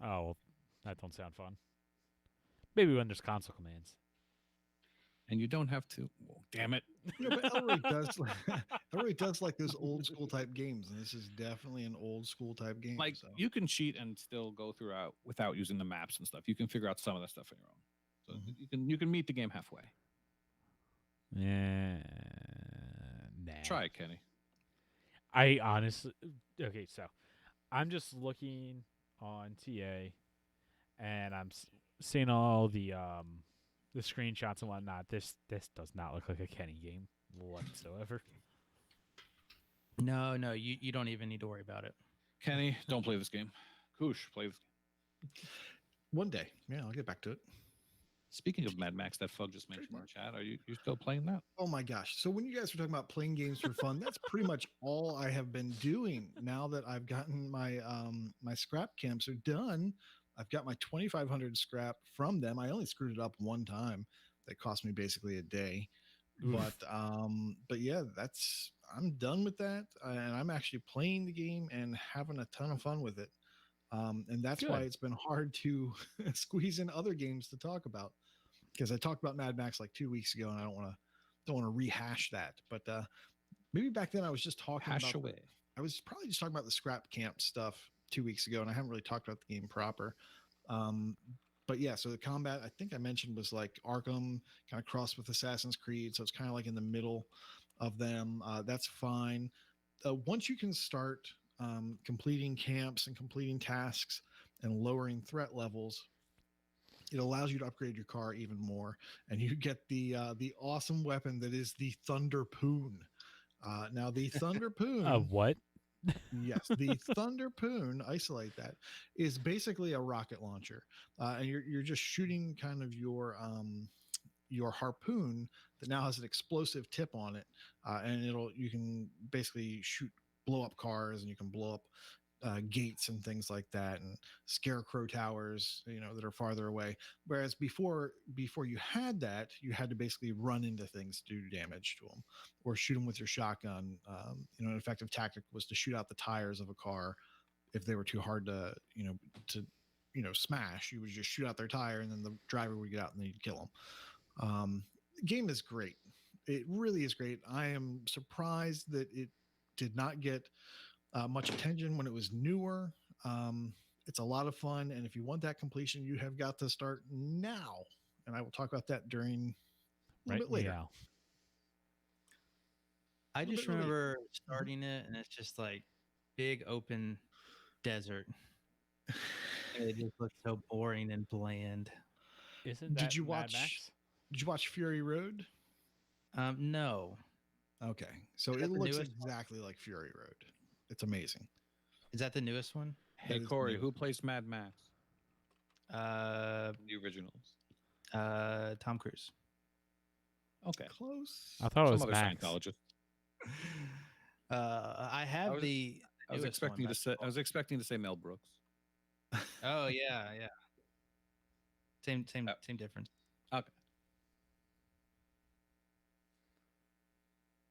Oh, well, that don't sound fun. Maybe when there's console commands. And you don't have to. Well, damn it. you know, but Elroy does Elroy does like those old school type games, and this is definitely an old school type game. Like so. you can cheat and still go throughout without using the maps and stuff. You can figure out some of that stuff on your own. So you can meet the game halfway. Yeah. Nah. Try it, Kenny. I honestly, okay, so I'm just looking on TA, and I'm seeing all the screenshots and whatnot. This does not look like a Kenny game whatsoever. No, you don't even need to worry about it. Kenny, don't play this game. Koosh, play this game. One day, yeah, I'll get back to it. Speaking of Mad Max, that Fug just mentioned in our chat. Are you still playing that? Oh my gosh! So when you guys were talking about playing games for fun, that's pretty much all I have been doing. Now that I've gotten my my scrap camps are done, I've got my 2,500 scrap from them. I only screwed it up one time. That cost me basically a day. Oof. But yeah, I'm done with that, and I'm actually playing the game and having a ton of fun with it. And that's why Good. it's been hard to squeeze in other games to talk about, because I talked about Mad Max like 2 weeks ago, and I don't want to rehash that. But maybe back then I was just talking Hash about away. I was probably just talking about the scrap camp stuff 2 weeks ago, and I haven't really talked about the game proper. But yeah, so the combat I think I mentioned was like Arkham kind of crossed with Assassin's Creed, so it's kind of like in the middle of them. That's fine. Once you can start completing camps and completing tasks and lowering threat levels, it allows you to upgrade your car even more, and you get the awesome weapon that is the Thunder Poon. Now the Thunder Poon, What? yes, the Thunder Poon, isolate that, is basically a rocket launcher, and you're just shooting kind of your harpoon that now has an explosive tip on it, and you can basically blow up cars, and you can blow up gates and things like that, and scarecrow towers, that are farther away. Whereas before you had that, you had to basically run into things to do damage to them, or shoot them with your shotgun. An effective tactic was to shoot out the tires of a car if they were too hard to smash. You would just shoot out their tire, and then the driver would get out and then you'd kill them. The game is great. It really is great. I am surprised that it did not get much attention when it was newer. It's a lot of fun, and if you want that completion, you have got to start now. And I will talk about that during a little bit later. meow. I Little just bit later. remember starting it, and it's just like big open desert. And it just looks so boring and bland. Isn't Did that you Mad watch- Max? Did you watch Fury Road? No. Okay, so Is that it the looks newest one? exactly like Fury Road. It's amazing. Is that the newest one? Hey, That is Corey, new. who plays Mad Max? Uh, The originals. Tom Cruise. Okay. Close. I thought it Some was other Max. Scientologist. I have was- the. I was newest expecting one, to say. I was expecting to say Mel Brooks. Oh yeah. Same difference.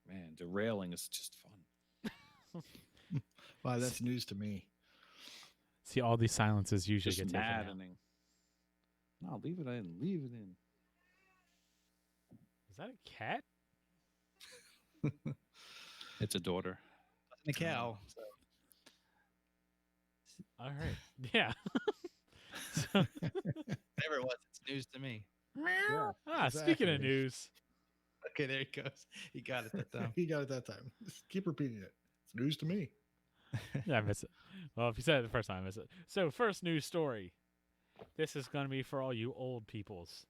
Man, derailing is just fun. Wow, that's news to me. See, all these silences usually Just get taken out. maddening. No, leave it in. Leave it in. Is that a cat? It's a daughter. The cow. So. All right. Yeah. So- Whatever it was, it's news to me. Speaking of Exactly. news, Okay, there he goes. He got it that time. He got it that time. Just keep repeating it. It's news to me. Yeah, I miss it. Well, if you said it the first time, I miss it. So, first news story. This is going to be for all you old peoples.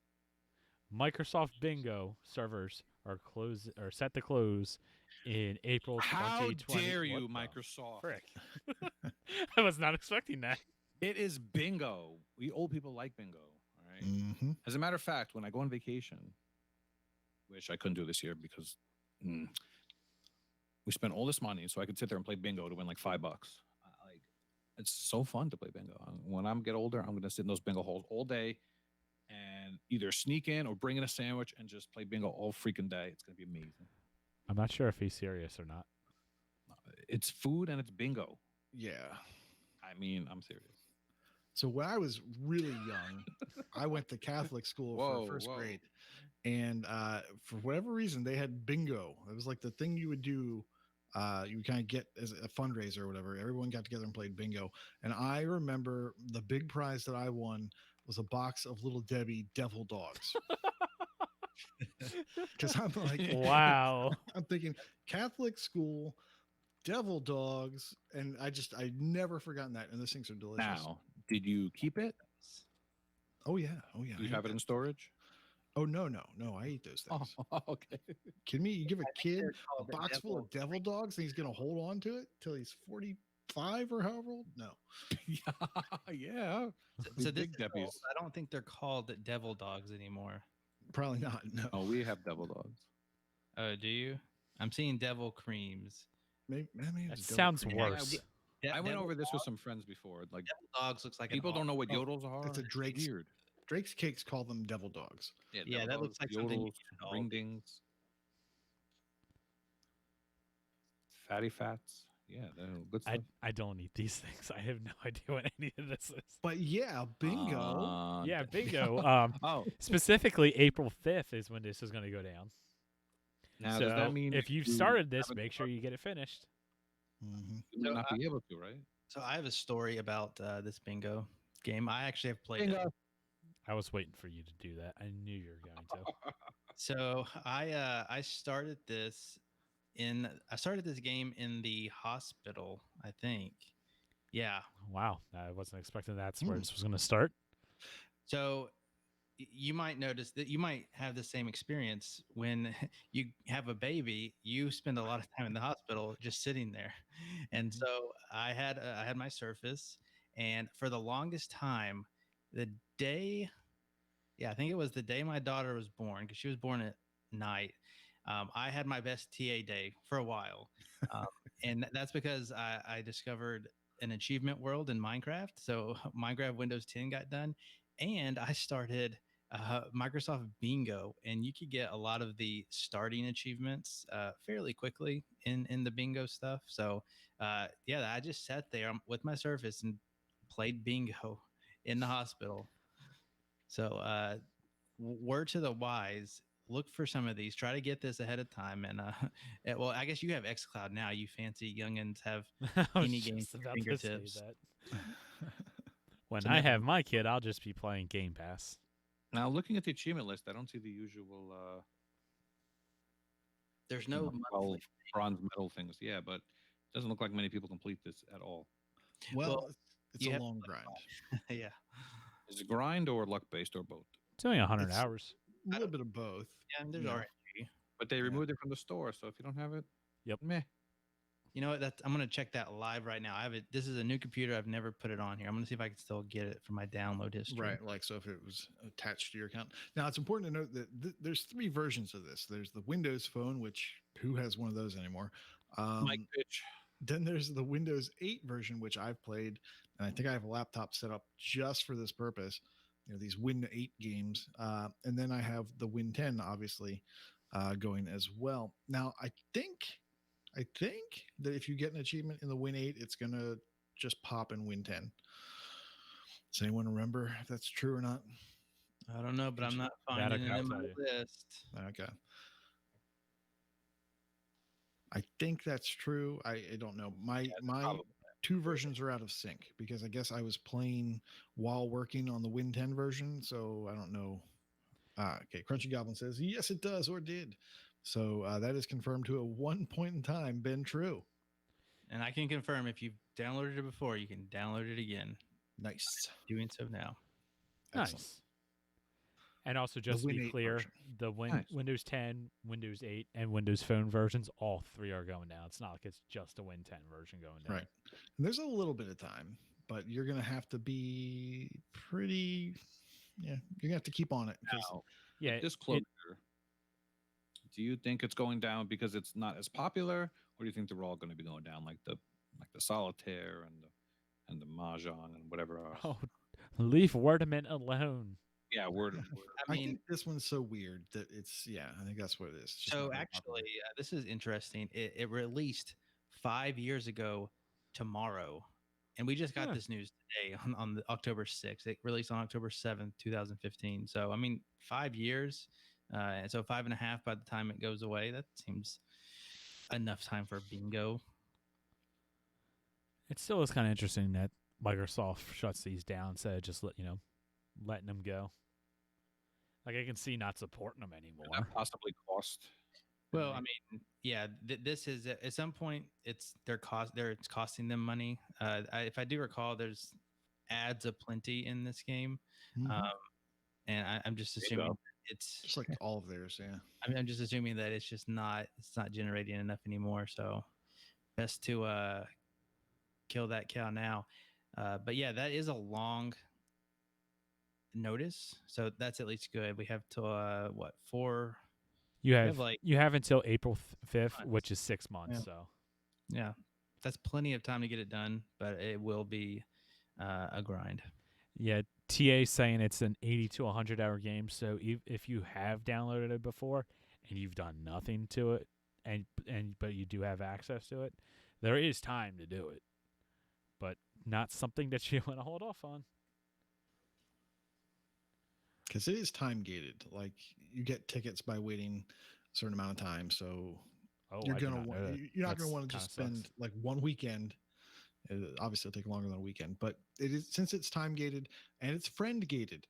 Microsoft Bingo servers are set to close in April How 2020. dare you, What the Microsoft? frick? I was not expecting that. It is bingo. We old people like bingo. All right. Mm-hmm. As a matter of fact, when I go on vacation, which I couldn't do this year because we spent all this money, so I could sit there and play bingo to win like $5. Like, it's so fun to play bingo. When I get older, I'm gonna sit in those bingo halls all day and either sneak in or bring in a sandwich and just play bingo all freaking day. It's gonna be amazing. I'm not sure if he's serious or not. It's food and it's bingo. Yeah. I mean, I'm serious. So when I was really young, I went to Catholic school Whoa, for first whoa. grade, and for whatever reason, they had bingo. It was like the thing you would do. You kind of get as a fundraiser or whatever. Everyone got together and played bingo, and I remember the big prize that I won was a box of Little Debbie Devil Dogs. Because I'm like, Wow. I'm thinking Catholic school, Devil Dogs, and I never forgotten that. And those things are delicious. Now, did you keep it? Oh yeah, oh yeah. Do you I have it had in that. storage? Oh no. I eat those things. Okay. Kidding me? You give a kid they're a called the box full of devil dogs and he's gonna hold on to it till he's 45 or however old? No. Yeah. So These this big is Deppies. old. I don't think they're called devil dogs anymore. Probably not. No. Oh, we have devil dogs. Oh, do you? I'm seeing devil creams. Maybe That it's devil sounds cream. worse. I went Devil over this with some friends before. Like, devil dogs looks like people an don't know what oh, yodels are. It's a Drake's weird. Drake's Cakes call them devil dogs. Yeah, devil that looks dogs, like something you yodels, get at all. ring dings, fatty fats. Yeah, they're good stuff. I don't eat these things. I have no idea what any of this is. But yeah, bingo. Yeah, bingo. Oh, Specifically, April 5th is when this is going to go down. now so does that mean if you've you started this, haven't make sure you get it finished. Mhm. you may So not be able to, right? So I have a story about this bingo game. I actually have played it. Bingo. I was waiting for you to do that. I knew you were going to. So I started this game in the hospital, I think. Yeah. Wow, I wasn't expecting that's where Hmm. this was going to start. So you might notice that you might have the same experience when you have a baby. You spend a lot of time in the hospital just sitting there, and so I had my Surface, and for the longest time, the day, yeah, I think it was the day my daughter was born because she was born at night. I had my best TA day for a while, and that's because I discovered an achievement world in Minecraft. So Minecraft Windows 10 got done, and I started Microsoft Bingo, and you could get a lot of the starting achievements fairly quickly in the Bingo stuff. So yeah, I just sat there with my Surface and played Bingo in the hospital. So word to the wise, look for some of these. Try to get this ahead of time. And well, I guess you have XCloud now. You fancy youngins have I was Any just games at about to say fingertips. that. When So I now- have my kid, I'll just be playing Game Pass. Now, looking at the achievement list, I don't see the usual there's you no know, monthly 12 bronze medal things. Yeah, but it doesn't look like many people complete this at all. Well, Well, it's you a have- long grind. yeah. Is it grind or luck based or both? It's only 100 It's- hours. A little bit of both. Yeah, and there's Yeah. RNG. But they Yeah. removed it from the store, so if you don't have it, Yep. meh. You know what? I'm gonna check that live right now. I have it. This is a new computer. I've never put it on here. I'm gonna see if I can still get it from my download history. Right, like so if it was attached to your account. Now it's important to note that there's three versions of this. There's the Windows Phone, which who has one of those anymore? Mike pitch. Then there's the Windows 8 version, which I've played, and I think I have a laptop set up just for this purpose. You know, these Win 8 games, and then I have the Win 10, obviously, going as well. Now I think that if you get an achievement in the Win 8, it's gonna just pop in Win 10. Does anyone remember if that's true or not? I don't know, but I'm not That I finding it can't in my tell you. list. Okay. I think that's true. I don't know. My probably. two versions are out of sync because I guess I was playing while working on the Win 10 version, so I don't know Okay, Crunchy Goblin says yes, it does or did. So that is confirmed to at one point in time been true. And I can confirm if you've downloaded it before, you can download it again. Nice, Doing so now. excellent. Nice. And also, The just to Win be 8 clear, version. the Nice. Windows 10, Windows 8, and Windows Phone versions, all three are going down. It's not like it's just a Win 10 version going down. Right. And there's a little bit of time, but you're gonna have to be pretty. Yeah, you're gonna have to keep on it. 'Cause Now, Yeah. with disclosure, do you think it's going down because it's not as popular, or do you think they're all going to be going down like the solitaire and the mahjong and whatever else? Oh, leave Wordament alone. Yeah, word. I I mean, think this one's so weird that it's I think that's what it is. It's just so not very actually, popular. this is interesting. It released 5 years ago tomorrow, and we just got Huh. this news today on the October 6th. It released on October 7th, 2015. So I mean, 5 years, and so 5.5 by the time it goes away. That seems enough time for bingo. It still is kind of interesting that Microsoft shuts these down instead of just letting them go. Like, I can see not supporting them Could anymore. that possibly cost? Well, I mean, yeah, this is at some point it's it's costing them money. If I do recall, there's ads aplenty in this game, Mhm. and I'm just There you assuming go. it's. Just like all of theirs, yeah. I'm just assuming that it's not generating enough anymore. So best to kill that cow now. But yeah, that is a long notice, so that's at least good. We have till what 4. You have, have like, you have until April 5th, months. which is 6 months. Yeah. So Yeah, that's plenty of time to get it done, but it will be a grind. yeah, TA saying it's an 80 to 100 hour game. So if you have downloaded it before and you've done nothing to it, but you do have access to it, there is time to do it, but not something that you want to hold off on. Because it is time gated. Like you get tickets by waiting a certain amount of time. So Oh, you're I did gonna not know want that. you're not gonna That's want to kinda just spend sucks. like one weekend. Obviously, it'll take longer than a weekend, but it is since it's time gated and it's friend gated.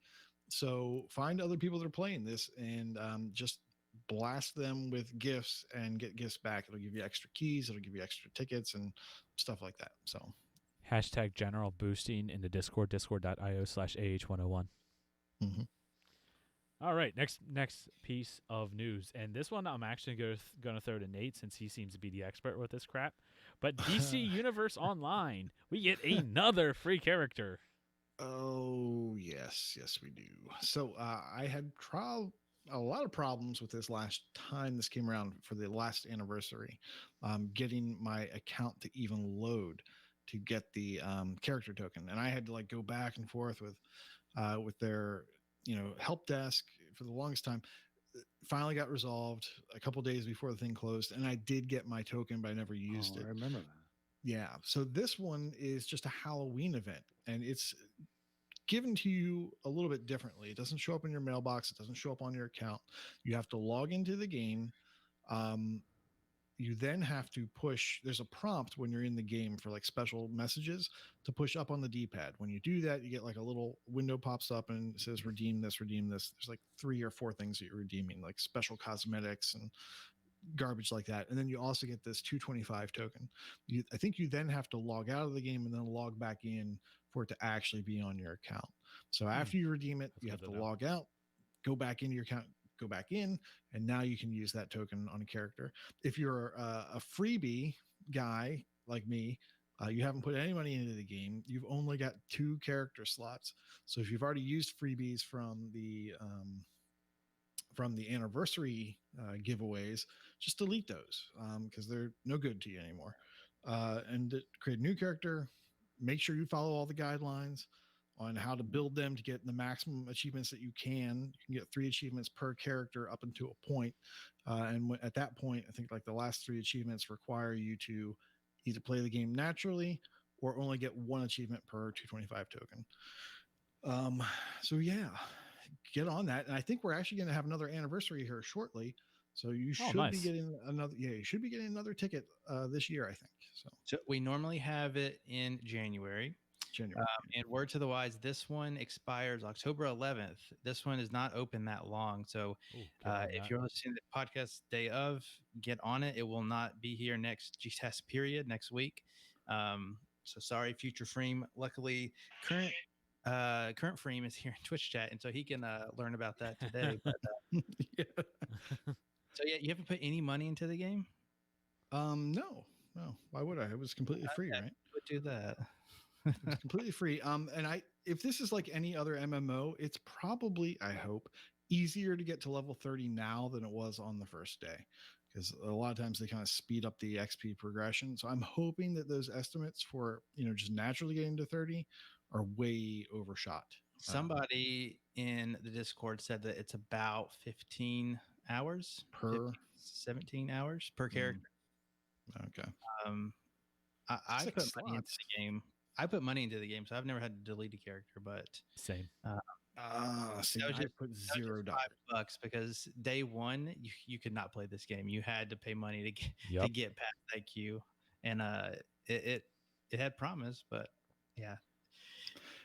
So find other people that are playing this and just blast them with gifts and get gifts back. It'll give you extra keys. It'll give you extra tickets and stuff like that. So Hashtag general boosting in the Discord, discord.io/AH101. mhm. All right, next piece of news, and this one I'm actually gonna throw to Nate since he seems to be the expert with this crap. But DC Universe Online, we get another free character. Oh yes, yes we do. So I had a lot of problems with this last time this came around for the last anniversary, getting my account to even load to get the character token, and I had to like go back and forth with their help desk for the longest time. Finally got resolved a couple days before the thing closed, and I did get my token, but I never used it. I remember that. Yeah. So this one is just a Halloween event, and it's given to you a little bit differently. It doesn't show up in your mailbox. It doesn't show up on your account. You have to log into the game. You then have to push. There's a prompt when you're in the game for like special messages to push up on the D-pad. When you do that, you get like a little window pops up and it says redeem this, redeem this. There's like 3 or 4 things that you're redeeming, like special cosmetics and garbage like that. And then you also get this 225 token. I think you then have to log out of the game and then log back in for it to actually be on your account. So after you redeem it, That's you have good to to know. log out, go back into your account, go back in, and now you can use that token on a character. If you're a freebie guy like me, you haven't put any money into the game, you've only got 2 character slots. So if you've already used freebies from the anniversary giveaways, just delete those because they're no good to you anymore. And to create a new character, make sure you follow all the guidelines on how to build them to get the maximum achievements that you can. You can get 3 achievements per character up until a point. And at that point, I think like the last 3 achievements require you to either play the game naturally or only get 1 achievement per 225 token. So yeah, get on that. And I think we're actually going to have another anniversary here shortly. So you should be nice. getting another. Yeah, you should be getting another ticket this year, I think. So So we normally have it in January. January. And word to the wise, this one expires October 11th. This one is not open that long. So Ooh, get on if that. you're listening to the podcast day of, get on it. It will not be here next GTS period next week. So sorry, future Freem. Luckily, current Freem is here in Twitch chat, and so he can learn about that today. But Yeah. so yeah, you haven't put any money into the game. No. Why would I? It was completely free, right? Would do that. It's completely free. And if this is like any other MMO, it's probably, I hope, easier to get to level 30 now than it was on the first day. Because a lot of times they kind of speed up the XP progression. So I'm hoping that those estimates for, just naturally getting to 30 are way overshot. Somebody in the Discord said that it's about 15 hours Per 17 hours per character. Okay. I put 6 money into slots. the game. I put money into the game, so I've never had to delete a character. But Same. See, that was I just- put that was just $0. $5 because day one you could not play this game. You had to pay money to get Yep. to get past that queue, and it had promise, but yeah,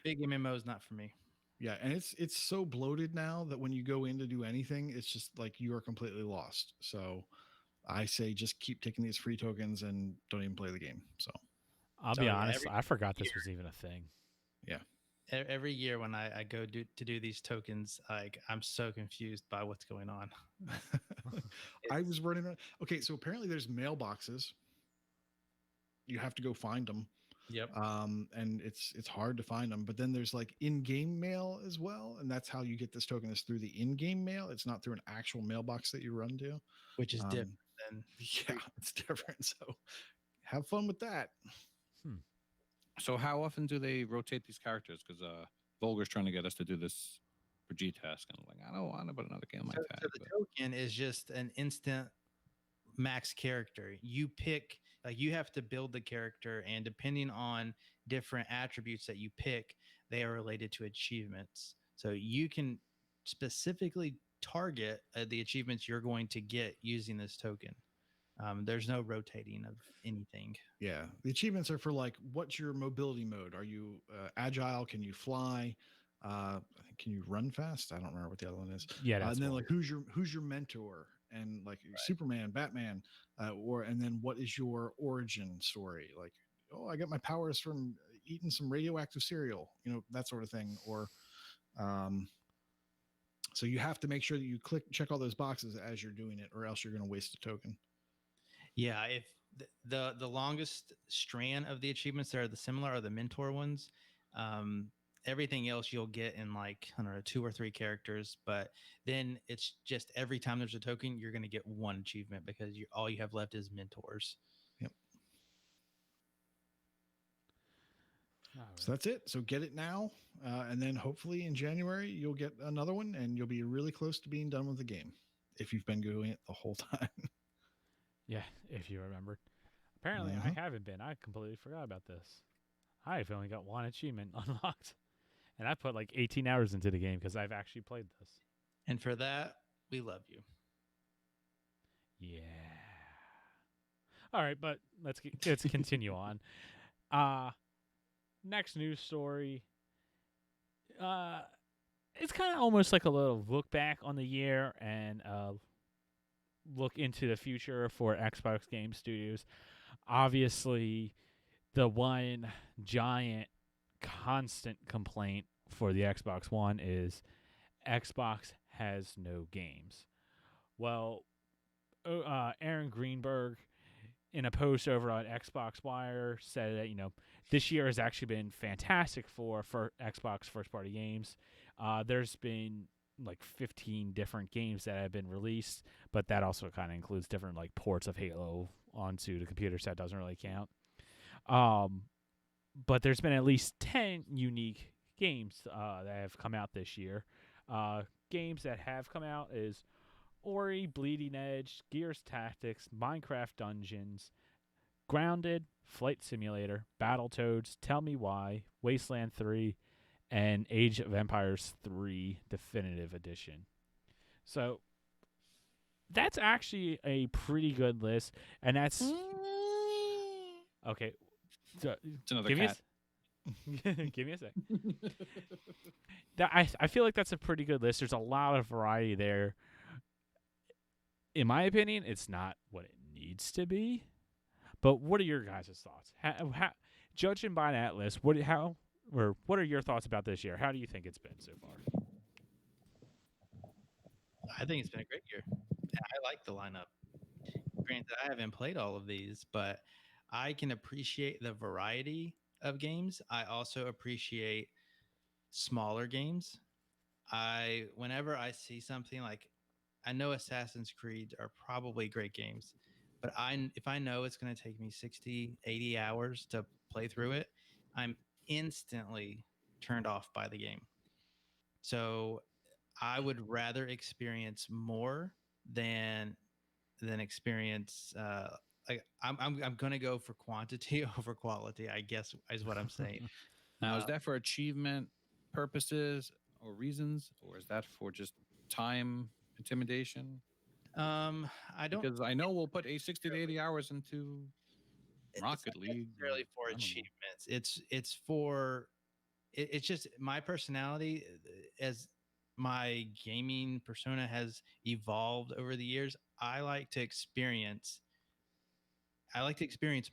big MMO is not for me. Yeah, and it's so bloated now that when you go in to do anything, it's just like you are completely lost. So I say just keep taking these free tokens and don't even play the game. So I'll So, be yeah, honest. every I forgot this was even a thing. Every year when I go to do these tokens, like I'm so confused by what's going on. I was running around. Okay, so apparently there's mailboxes. You have to go find them. Yep. And it's hard to find them. But then there's like in-game mail as well, and that's how you get this token is through the in-game mail. It's not through an actual mailbox that you run to. Which is different than Yeah, it's different. So have fun with that. So how often do they rotate these characters? Because Volgar's trying to get us to do this for G task, and I'm like, I don't want to put another game like that. So the token is just an instant max character. You pick, like, you have to build the character, and depending on different attributes that you pick, they are related to achievements. So you can specifically target the achievements you're going to get using this token. There's no rotating of anything. Yeah, the achievements are for like, what's your mobility mode? Are you agile? Can you fly? Can you run fast? I don't remember what the other one is. Yeah, that's and then one. like, who's your mentor? And like Superman, Batman, and then what is your origin story? Like, oh, I got my powers from eating some radioactive cereal, that sort of thing. Or, so you have to make sure that you check all those boxes as you're doing it, or else you're going to waste a token. Yeah, if the longest strand of the achievements that are the similar are the mentor ones. Everything else you'll get in like, I don't know, 2 or 3 characters, but then it's just every time there's a token, you're going to get one achievement because all you have left is mentors. Yep. All So right. that's it. So get it now, and then hopefully in January you'll get another one, and you'll be really close to being done with the game if you've been doing it the whole time. Yeah, if you remembered. Apparently, I haven't been. I completely forgot about this. I've only got one achievement unlocked, and I put like 18 hours into the game because I've actually played this. And for that, we love you. Yeah. All right, but let's continue on. Next news story. It's kind of almost like a little look back on the year and look into the future for Xbox Game Studios. Obviously, the one giant constant complaint for the Xbox One is Xbox has no games. Well, Aaron Greenberg, in a post over on Xbox Wire, said that this year has actually been fantastic for Xbox first-party games. There's been like 15 different games that have been released, but that also kind of includes different like ports of Halo onto the computer, so that doesn't really count. But there's been at least 10 unique games that have come out this year. Games that have come out is Ori, Bleeding Edge, Gears Tactics, Minecraft Dungeons, Grounded, Flight Simulator, Battletoads, Tell Me Why, Wasteland 3, and Age of Empires 3 Definitive Edition. So that's actually a pretty good list, and that's okay. So, It's another give me cat. Give me a sec. I feel like that's a pretty good list. There's a lot of variety there. In my opinion, it's not what it needs to be. But what are your guys' thoughts? Judging by that list, what are your thoughts about this year? How do you think it's been so far? I think it's been a great year. I like the lineup. Granted, I haven't played all of these, but I can appreciate the variety of games. I also appreciate smaller games. Whenever I see something like, I know Assassin's Creed are probably great games, but if I know it's going to take me 60, 80 hours to play through it, I'm instantly turned off by the game. So I would rather experience more than experience. Like I'm gonna go for quantity over quality, I guess, is what I'm saying. Now, is Uh, that for achievement purposes or reasons, or is that for just time intimidation? I don't Because I know we'll put a 60 to 80 hours into it's Rocket not League. necessarily for I don't know. achievements. It's for it's just my personality as my gaming persona has evolved over the years. I like to experience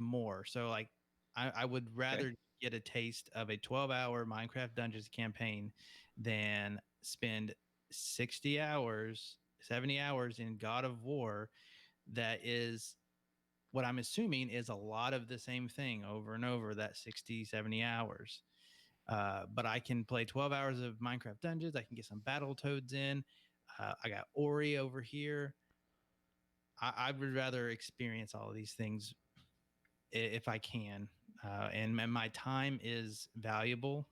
more. So like I would rather get a taste of a 12-hour Minecraft Dungeons campaign than spend 60 hours, 70 hours in God of War that is what I'm assuming is a lot of the same thing over and over that 60, 70 hours. But I can play 12 hours of Minecraft Dungeons. I can get some Battletoads in. I got Ori over here. I would rather experience all of these things if I can. And my time is valuable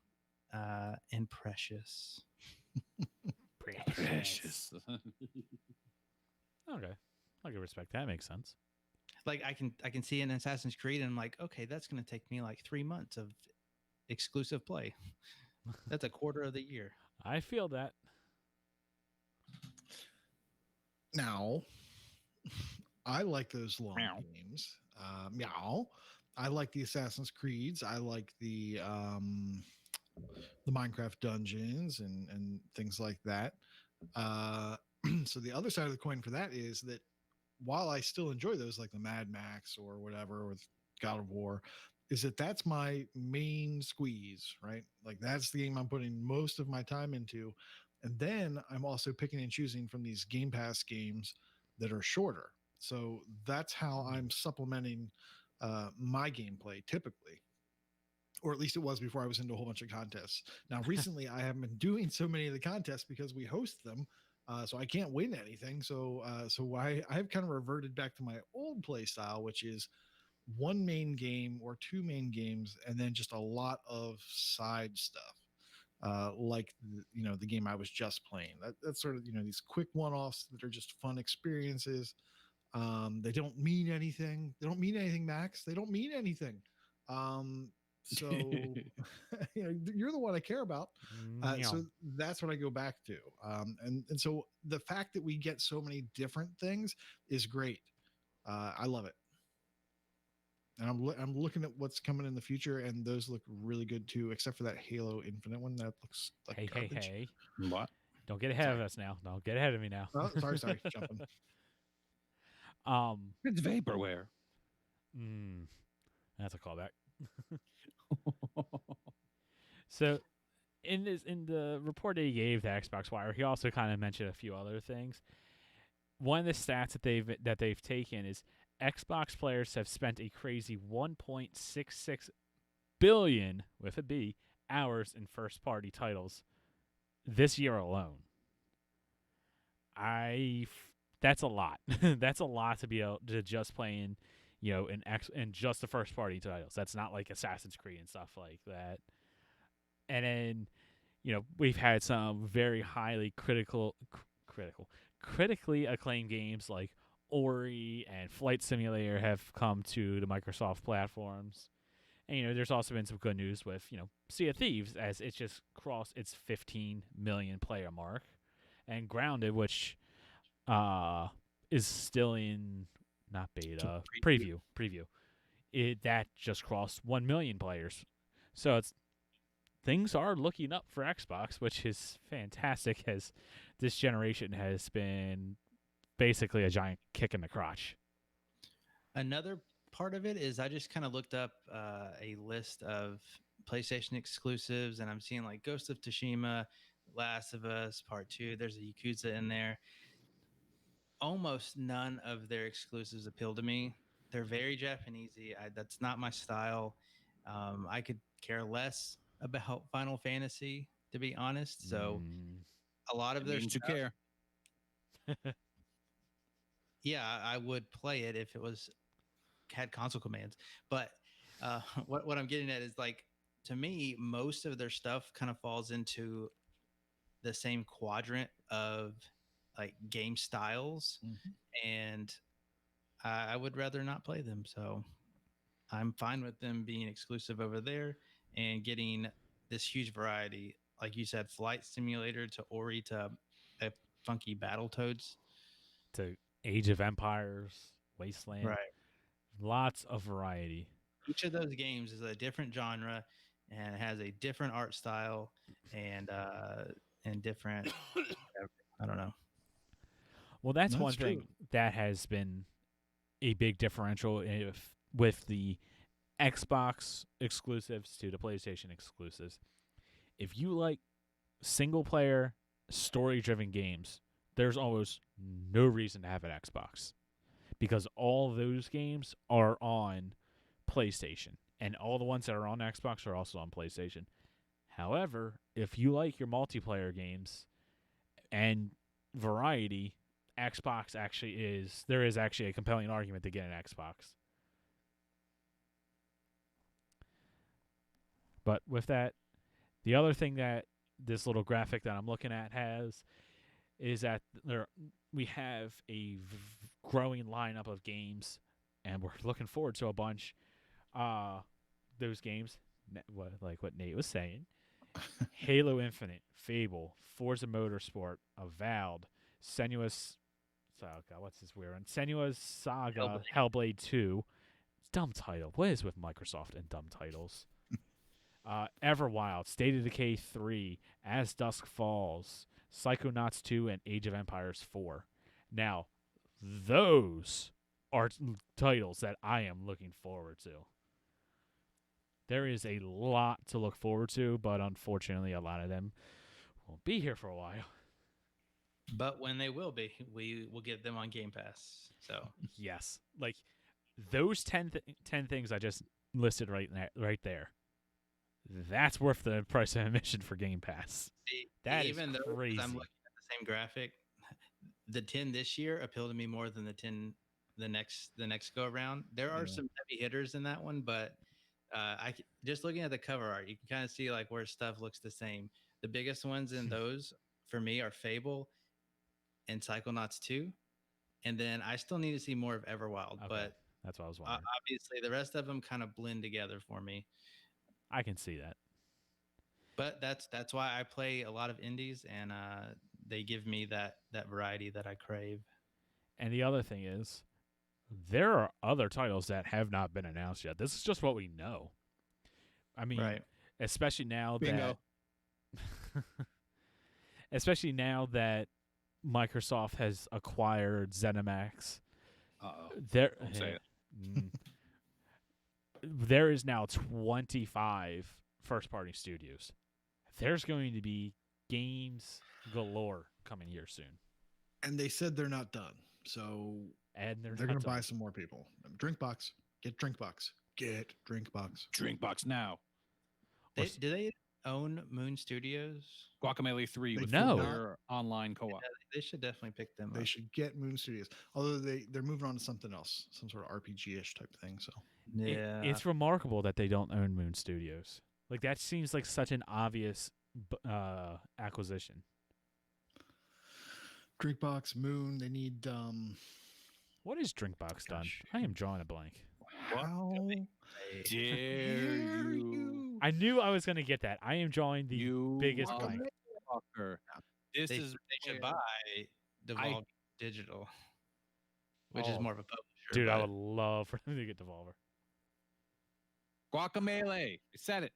and precious. Precious. Okay, I can respect that. Makes sense. Like I can see an Assassin's Creed and I'm like, okay, that's going to take me like 3 months of exclusive play. That's a quarter of the year. I feel that. Now, I like those long Meow. games. Meow. I like the Assassin's Creeds. I like the Minecraft dungeons and things like that. Uh, so the other side of the coin for that is that while I still enjoy those, like the Mad Max or whatever, with God of War, is that that's my main squeeze, right? Like that's the game I'm putting most of my time into. And then I'm also picking and choosing from these Game Pass games that are shorter. So that's how I'm supplementing my gameplay typically, or at least it was before I was into a whole bunch of contests. Now, recently, I haven't been doing so many of the contests because we host them, so I can't win anything. So I've kind of reverted back to my old play style, which is one main game or two main games, and then just a lot of side stuff. Like the game I was just playing. That's sort of these quick one-offs that are just fun experiences. They don't mean anything. They don't mean anything, Max. They don't mean anything. So you're the one I care about. So that's what I go back to. And so the fact that we get so many different things is great. I love it. And I'm looking at what's coming in the future, and those look really good too, except for that Halo Infinite one that looks like Hey, garbage. hey! What? Don't get ahead of us now. Don't get ahead of me now. Oh, sorry, jumping. It's vaporware. That's a callback. So, in the report that he gave to Xbox Wire, he also kind of mentioned a few other things. One of the stats that they've taken is Xbox players have spent a crazy 1.66 billion with a B hours in first party titles this year alone. That's a lot. That's a lot to be able to just playing, in just the first party titles. That's not like Assassin's Creed and stuff like that. And then, we've had some very highly critically acclaimed games like Ori and Flight Simulator have come to the Microsoft platforms. And, there's also been some good news with, Sea of Thieves, as it just crossed its 15 million player mark. And Grounded, which is still in, not beta, preview. That just crossed 1 million players. So things are looking up for Xbox, which is fantastic, as this generation has been basically a giant kick in the crotch. Another part of it is I just kind of looked up a list of PlayStation exclusives, and I'm seeing like Ghost of Tsushima, Last of Us Part 2. There's a Yakuza in there. Almost none of their exclusives appeal to me. They're very Japanesey. That's not my style. I could care less about Final Fantasy, to be honest. So a lot of It their means you stuff, care. yeah, I would play it if it was had console commands. But what I'm getting at is like, to me, most of their stuff kind of falls into the same quadrant of like game styles, and I would rather not play them. So I'm fine with them being exclusive over there and getting this huge variety. Like you said, Flight Simulator to Ori to funky Battletoads. To Age of Empires, Wasteland, lots of variety. Each of those games is a different genre and has a different art style and different. I don't know. Well, that's That's one thing true. that has been a big differential with the Xbox exclusives to the PlayStation exclusives. If you like single player, story driven games, there's almost no reason to have an Xbox, because all those games are on PlayStation, and all the ones that are on Xbox are also on PlayStation. However, if you like your multiplayer games and variety, Xbox there is actually a compelling argument to get an Xbox. But with that, the other thing that this little graphic that I'm looking at has is that we have a growing lineup of games, and we're looking forward to a bunch. Those games, like what Nate was saying, Halo Infinite, Fable, Forza Motorsport, Avowed, Senua's Saga. What's this weird one? Senua's Saga, Hellblade 2. Dumb title. What is with Microsoft and dumb titles? Everwild, State of Decay 3, As Dusk Falls, Psychonauts 2, and Age of Empires 4. Now, those are titles that I am looking forward to. There is a lot to look forward to, but unfortunately, a lot of them won't be here for a while. But when they will be, we will get them on Game Pass. So yes, like those 10 things I just listed right there. That's worth the price of admission for Game Pass. That even is though crazy. I'm looking at the same graphic, the 10 this year appeal to me more than the 10 the next go around. There are some heavy hitters in that one, but just looking at the cover art, you can kind of see like where stuff looks the same. The biggest ones in those for me are Fable and Psychonauts 2, and then I still need to see more of Everwild. Okay, but that's what I was wondering. Obviously, the rest of them kind of blend together for me. I can see that. But that's why I play a lot of indies, and they give me that variety that I crave. And the other thing is, there are other titles that have not been announced yet. This is just what we know. I mean, especially now that Microsoft has acquired ZeniMax. Don't say it. There is now 25 first-party studios. There's going to be games galore coming here soon. And they said they're not done. So they're going to buy some more people. Drinkbox. Get Drinkbox. Get Drinkbox. Drinkbox now. Do they own Moon Studios? Guacamelee 3 with no online co-op. Yeah, they should definitely pick them up. They should get Moon Studios. Although they're moving on to something else, some sort of RPG-ish type thing. So yeah, it's remarkable that they don't own Moon Studios. Like, that seems like such an obvious acquisition. Drinkbox, Moon, they need what is Drinkbox done? I am drawing a blank. How dare you? I knew I was going to get that. I am drawing the biggest blank. They should buy Devolver Digital, which is more of a publisher. Dude, I would love for them to get Devolver. Guacamelee. I said it.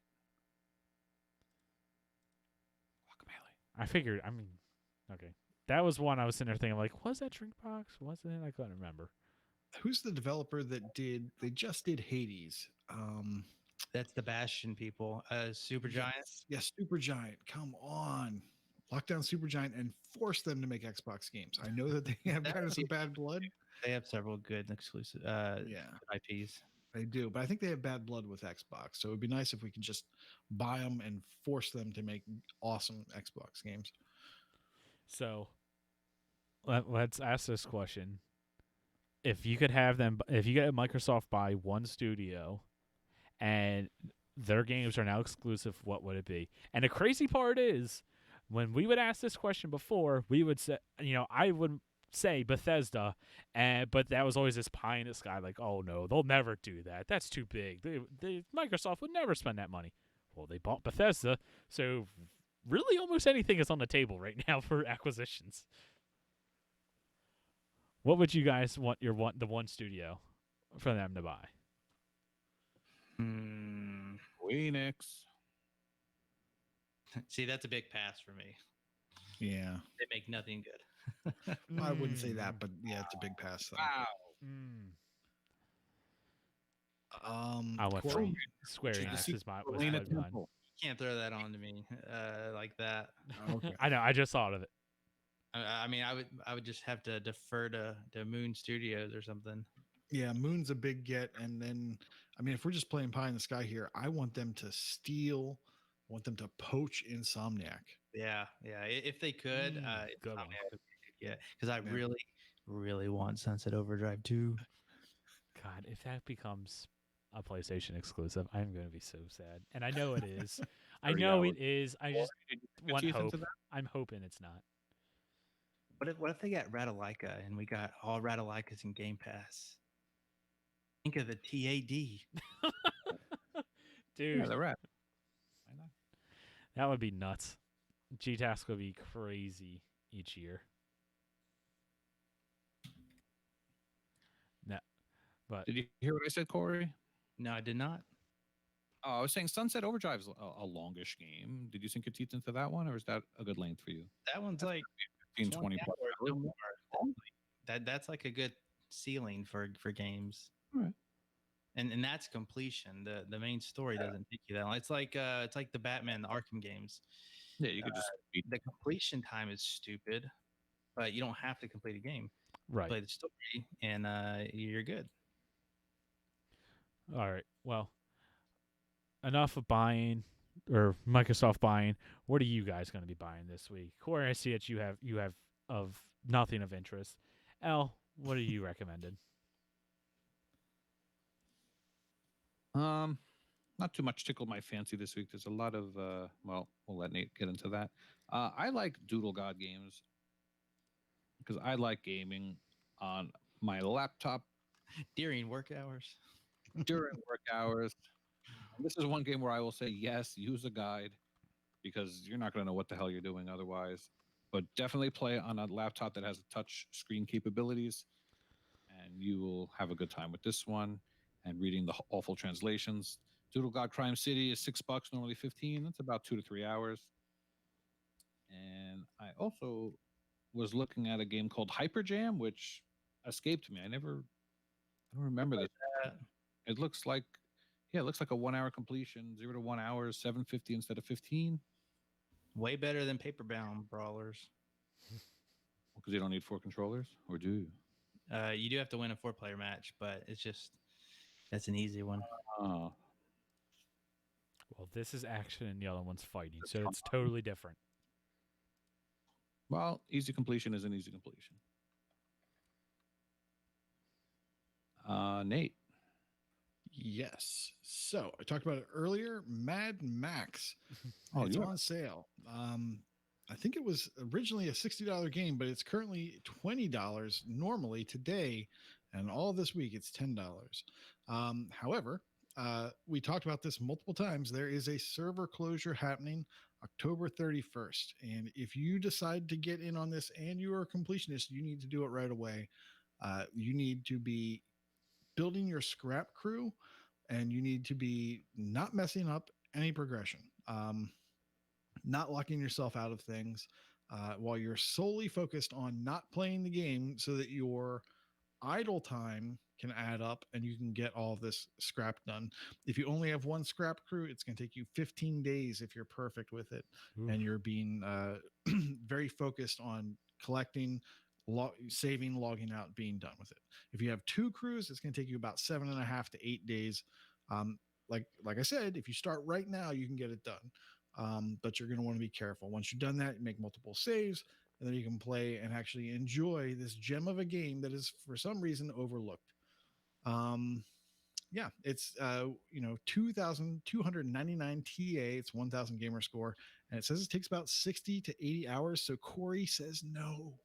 I figured. I mean, okay, that was one I was sitting there thinking like, was that Drinkbox? Was it? I couldn't remember. Who's the developer that did? They just did Hades. That's the Bastion people. Super Giants. Yes, Supergiant. Come on, lock down Supergiant and force them to make Xbox games. I know that they have That kind of would some be- bad blood. They have several good exclusive Yeah, IPs. they do, but I think they have bad blood with Xbox. So it'd be nice if we could just buy them and force them to make awesome Xbox games. So let's ask this question: if you could have them, if you get Microsoft buy one studio, and their games are now exclusive, what would it be? And the crazy part is, when we would ask this question before, we would say, I would say Bethesda, but that was always this pie in the sky, like, oh no, they'll never do that. That's too big. Microsoft would never spend that money. Well, they bought Bethesda, so really almost anything is on the table right now for acquisitions. What would you guys want the one studio for them to buy? Phoenix. See, that's a big pass for me. Yeah, They make nothing good. I wouldn't say that, but yeah, it's a big pass. Though. Wow. I went for Corey? Square Did you Enix see was my Elena mine. Temple. You can't throw that on to me like that. Okay. I know. I just thought of it. I mean, I would just have to defer to Moon Studios or something. Yeah, Moon's a big get, and then I mean, if we're just playing pie in the sky here, I want them to steal. I want them to poach Insomniac. Yeah, if they could, Good one. yeah, because I Yeah. really want Sunset Overdrive 2. God, if that becomes a PlayStation exclusive, I'm going to be so sad. And I know it is. I 30 know hours. it is. I just Good want teeth into hope. that? I'm hoping it's not. What if they got Ratalaika and we got all Ratalaikas in Game Pass? Think of the TAD. Dude, Yeah, the rat. Why not? that would be nuts. G-Task would be crazy each year. No, but Did you hear what I said, Corey? No, I did not. Oh, I was saying Sunset Overdrive is a longish game. Did you sink your teeth into that one, or is that a good length for you? That one's like 15, 20 20 plus hours, no hours? more. That's like a good ceiling for games. Alright. And that's completion. The main story doesn't take you that long. It's like the Batman, the Arkham games. Yeah, you could just beat The completion time is stupid, but you don't have to complete a game. right. Play the story, and you're good. All right. Well, enough of buying or Microsoft buying. What are you guys going to be buying this week? Corey, I see that you have of nothing of interest. L, what are you recommended? Not too much tickled my fancy this week. There's a lot of well, we'll let Nate get into that. I like Doodle God games because I like gaming on my laptop During work hours. during work hours. And this is one game where I will say yes, use a guide because you're not going to know what the hell you're doing otherwise. But definitely play on a laptop that has touch screen capabilities, and you will have a good time with this one. And reading the awful translations. Doodle God Crime City is $6, normally 15. That's about 2 to 3 hours. And I also was looking at a game called Hyper Jam, which escaped me. I don't remember this. It looks like, yeah, it looks like a 1 hour completion, 0 to 1 hour, 750 instead of 15. Way better than paper-bound brawlers. Because you don't need 4 controllers, or do you? You do have to win a 4-player match, but that's an easy one. Oh, Well, this is action and the other one's fighting, so it's totally different. well, easy completion is an easy completion. Nate. Yes. So I talked about it earlier. Mad Max. Oh, It's yeah. on sale. I think it was originally a $60 game, but it's currently $20 normally today, and all this week it's $10. However, we talked about this multiple times. There is a server closure happening October 31st, and if you decide to get in on this and you are a completionist, you need to do it right away. You need to be building your scrap crew, and you need to be not messing up any progression. not locking yourself out of things, while you're solely focused on not playing the game so that your idle time can add up and you can get all of this scrap done. If you only have one scrap crew, it's going to take you 15 days if you're perfect with it and you're being very focused on collecting, saving, logging out, being done with it. If you have two crews, it's going to take you about 7.5 to 8 days. Like I said, if you start right now, you can get it done. But you're going to want to be careful. Once you've done that, you make multiple saves, and then you can play and actually enjoy this gem of a game that is for some reason overlooked. Yeah, it's 2,299 TA. It's 1,000 gamer score, and it says it takes about 60 to 80 hours. So Corey says no.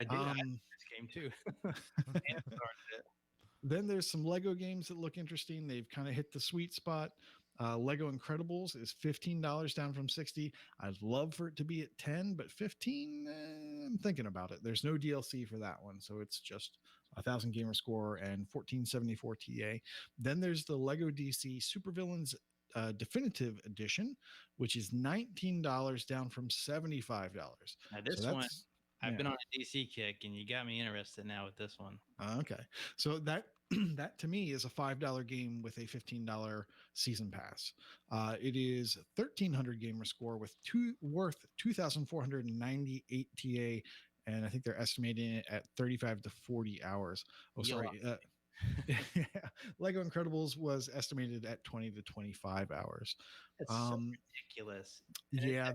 I did this game too. And started it. Then there's some Lego games that look interesting. They've kind of hit the sweet spot. Lego Incredibles is $15 down from 60. I'd love for it to be at 10, but 15, I'm thinking about it. There's no DLC for that one, so it's just 1,000 gamer score and 1474 TA. Then there's the Lego DC Supervillains Definitive Edition, which is $19 down from $75. Now this one, I've been on a DC kick, and you got me interested now with this one. Okay, so that that to me is a $5 game with a $15 season pass. It is 1,300 gamer score with worth 2,498 TA, and I think they're estimating it at 35 to 40 hours. Oh, sorry. Yeah. Lego Incredibles was estimated at 20 to 25 hours. That's so ridiculous. And yeah,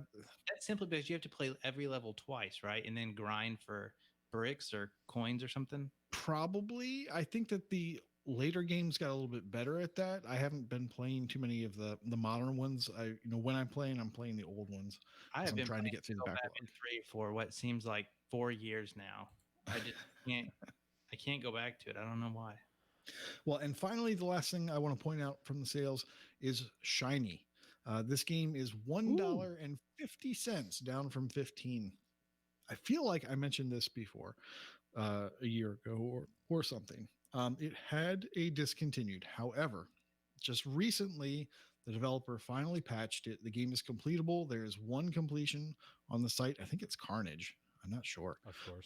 that's simply because you have to play every level twice, right? And then grind for bricks or coins or something. Probably. I think that the later games got a little bit better at that. I haven't been playing too many of the modern ones. When I'm playing the old ones. I have been trying to get through the backlog. 3 for what seems like 4 years now. I just can't. I can't go back to it. I don't know why. Well, and finally, the last thing I want to point out from the sales is Shiny. This game is $1.50 down from 15. I feel like I mentioned this before a year ago or something. It had a discontinued. However, just recently, the developer finally patched it. The game is completable. There is one completion on the site. I think it's Carnage. I'm not sure. Of course.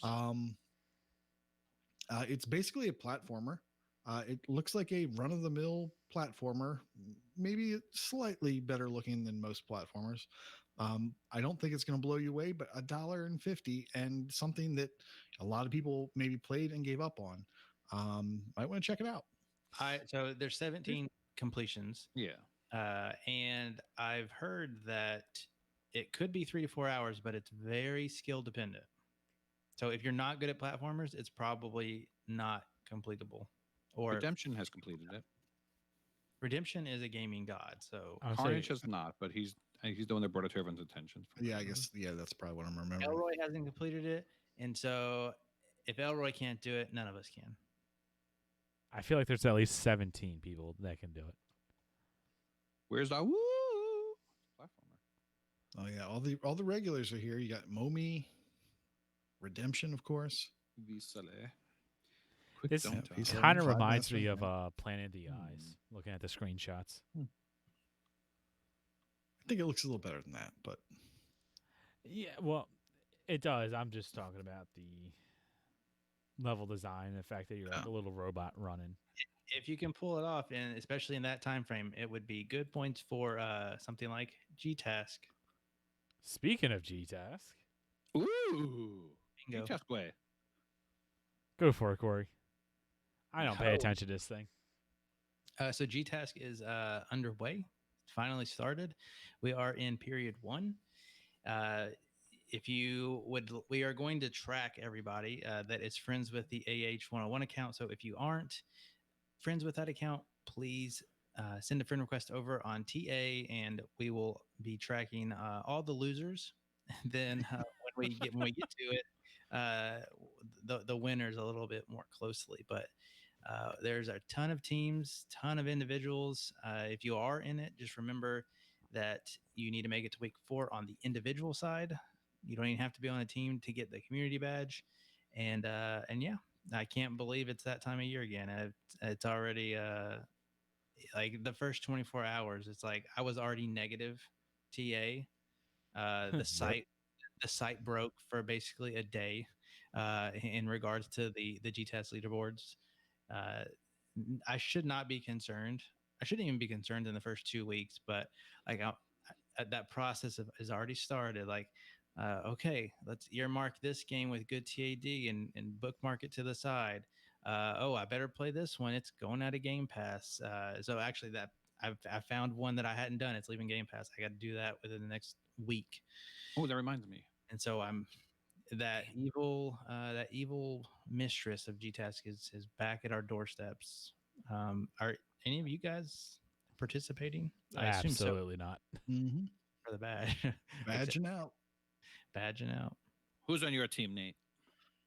It's basically a platformer. It looks like a run-of-the-mill platformer, maybe slightly better looking than most platformers. I don't think it's going to blow you away, but $1.50 and something that a lot of people maybe played and gave up on. Might want to check it out. So there's 17 completions. Yeah. And I've heard that it could be 3 to 4 hours, but it's very skill dependent. So if you're not good at platformers, it's probably not completable. Or Redemption has completed it. Redemption is a gaming god, so Carnage has not, but he's the one that brought it to everyone's attention. Yeah, I guess. Yeah, that's probably what I'm remembering. Elroy hasn't completed it, and so if Elroy can't do it, none of us can. I feel like there's at least 17 people that can do it. Where's our platformer? Oh yeah, all the regulars are here. You got Momi, Redemption, of course. Visale. This kind of reminds me of Planet of the Eyes, looking at the screenshots. I think it looks a little better than that, but yeah, well, it does. I'm just talking about the level design and the fact that you're like a little robot running. If you can pull it off, and especially in that time frame, it would be good points for something like G-Task. Speaking of G-Task. Ooh. Bingo. G-Task way. Go for it, Corey. I don't pay attention to this thing. So G-Task is underway. Finally started. We are in period 1. If you would, we are going to track everybody that is friends with the AH101 account. So if you aren't friends with that account, please send a friend request over on TA, and we will be tracking all the losers. Then when we get to it, the winners a little bit more closely. But there's a ton of teams, ton of individuals. If you are in it, just remember that you need to make it to week 4 on the individual side. You don't even have to be on a team to get the community badge. And yeah, I can't believe it's that time of year again. It's already like the first 24 hours. It's like I was already negative TA The site broke for basically a day in regards to the GTS leaderboards. I should not be concerned. I shouldn't even be concerned in the first 2 weeks, but like that process has already started. Like, okay, let's earmark this game with good TAD and bookmark it to the side. Oh, I better play this one. It's going out of Game Pass. So actually, that I found one that I hadn't done. It's leaving Game Pass. I got to do that within the next week. Oh, that reminds me. And so I'm that evil mistress of GTask is back at our doorsteps. Are any of you guys participating? I assume so. Absolutely not. Mm-hmm. For the badge. Badging out. Badging out. Who's on your team, Nate?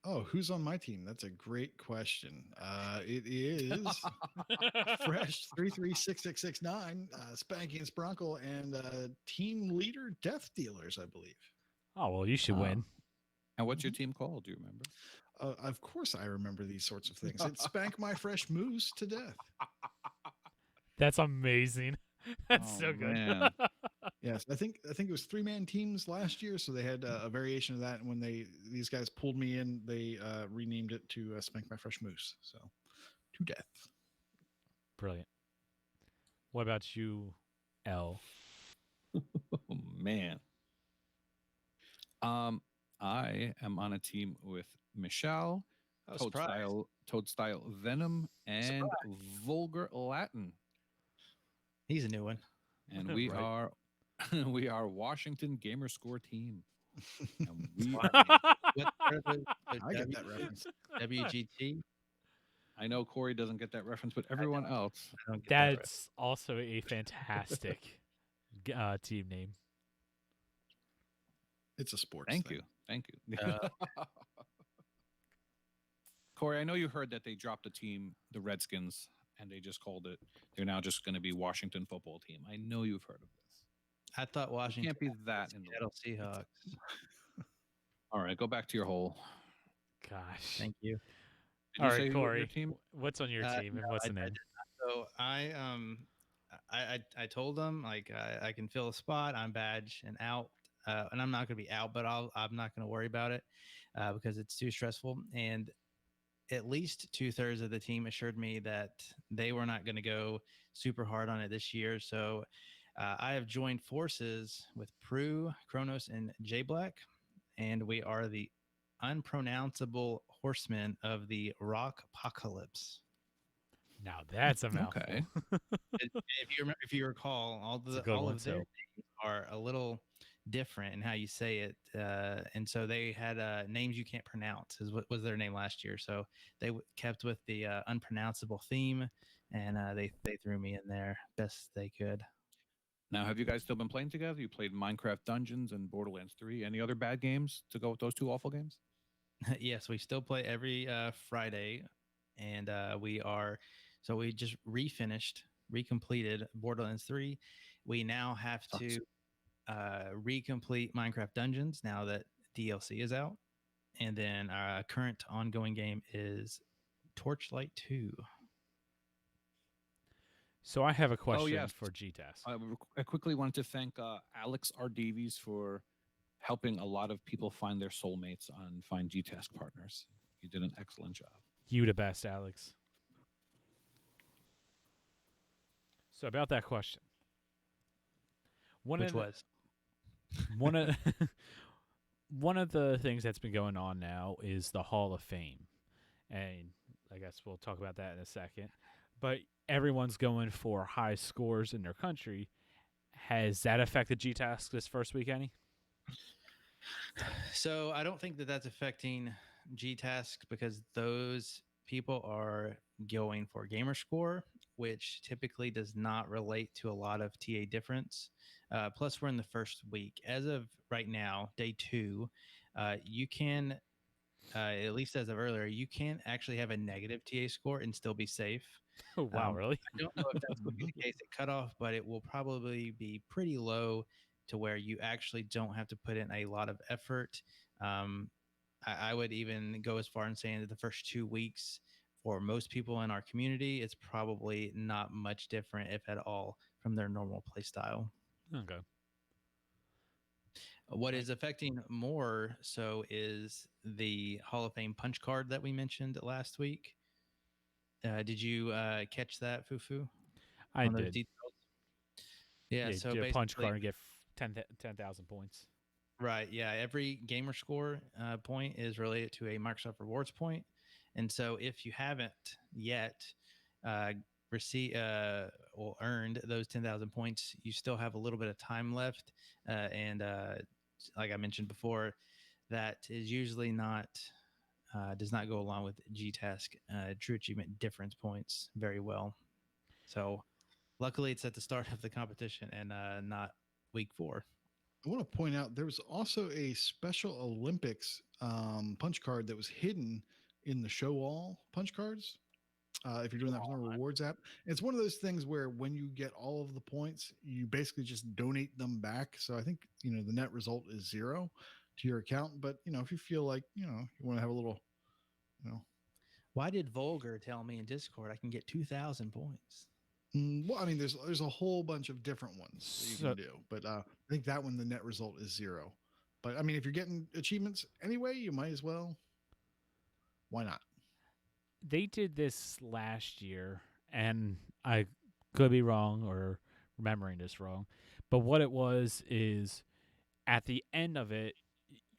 Oh, who's on my team? That's a great question. It is Fresh 336669, Spanky and Spronkle, and team leader Death Dealers, I believe. Oh, well, you should win. And what's your team called? Do you remember? Of course, I remember these sorts of things. It's Spank My Fresh Moose to Death. That's amazing. That's so good. Man. Yes, I think it was 3-man teams last year, so they had a variation of that. And when these guys pulled me in, they renamed it to Spank My Fresh Moose. So to death. Brilliant. What about you, L? Oh, man. I am on a team with Michelle, Toadstyle Venom, and Vulgar Latin. He's a new one. And we Right. are we are Washington Gamer Score team. And we I get that reference. WGT. I know Corey doesn't get that reference, but everyone else. I don't get that That's also a fantastic team name. It's a sports. Thank thing. you. Corey, I know you heard that they dropped the team, the Redskins, and they just called it. They're now just going to be Washington Football Team. I know you've heard of this. I thought It Washington can't be that in the Seattle Seahawks. All right, go back to your hole. Gosh. Thank you. Did All you say right, who your Corey. team? What's on your team and No, what's the I name? did not. So I told them like I can fill a spot. I'm badge and out, and I'm not going to be out, but I'm not going to worry about it because it's too stressful. And at least 2/3 of the team assured me that they were not going to go super hard on it this year. So I have joined forces with Prue, Kronos, and J Black, and we are the unpronounceable horsemen of the Rock Apocalypse. Now that's a mouthful. Okay. If you recall, all It's a good one, of their so. names are a little different in how you say it, and so they had names you can't pronounce. Is what was their name last year. So they kept with the unpronounceable theme, and they threw me in there best they could. Now, have you guys still been playing together? You played Minecraft Dungeons and Borderlands 3. Any other bad games to go with those two awful games? Yes, we still play every Friday, and we just recompleted Borderlands 3. We now have to recomplete Minecraft Dungeons now that DLC is out, and then our current ongoing game is Torchlight 2. So I have a question yes. for GTAS. I quickly wanted to thank Alex R. Davies for helping a lot of people find their soulmates on Find G-Task Partners. You did an excellent job. You the best, Alex. So about that question. One of the things that's been going on now is the Hall of Fame. And I guess we'll talk about that in a second. But everyone's going for high scores in their country. Has that affected GTask this first week any? So I don't think that that's affecting GTask because those people are going for gamer score, which typically does not relate to a lot of TA difference. Plus, we're in the first week. As of right now, day 2, you can, at least as of earlier, you can actually have a negative TA score and still be safe. Oh, wow, really? I don't know if that's going to be the case at cutoff, but it will probably be pretty low to where you actually don't have to put in a lot of effort. I would even go as far in saying that the first 2 weeks for most people in our community, it's probably not much different, if at all, from their normal play style. Okay. What is affecting more so is the Hall of Fame punch card that we mentioned last week. Did you catch that, Fufu? I On those did. details? Yeah, so do a punch basically, card and get 10,000 points. right. Yeah, every gamer score point is related to a Microsoft Rewards point, and so if you haven't yet received or earned those 10,000 points, you still have a little bit of time left, and like I mentioned before, that is usually not does not go along with GTASK True Achievement Difference points very well. So, luckily, it's at the start of the competition and not week 4. I want to point out there was also a Special Olympics punch card that was hidden in the show all punch cards. If you're doing that from the rewards app, it's one of those things where when you get all of the points, you basically just donate them back. So I think the net result is 0 to your account. But if you feel like you want to have a little, Why did Vulgar tell me in Discord I can get 2,000 points? well, I mean, there's a whole bunch of different ones that you can do, but I think that one the net result is 0. But I mean, if you're getting achievements anyway, you might as well. Why not? They did this last year, and I could be wrong or remembering this wrong, but what it was is at the end of it,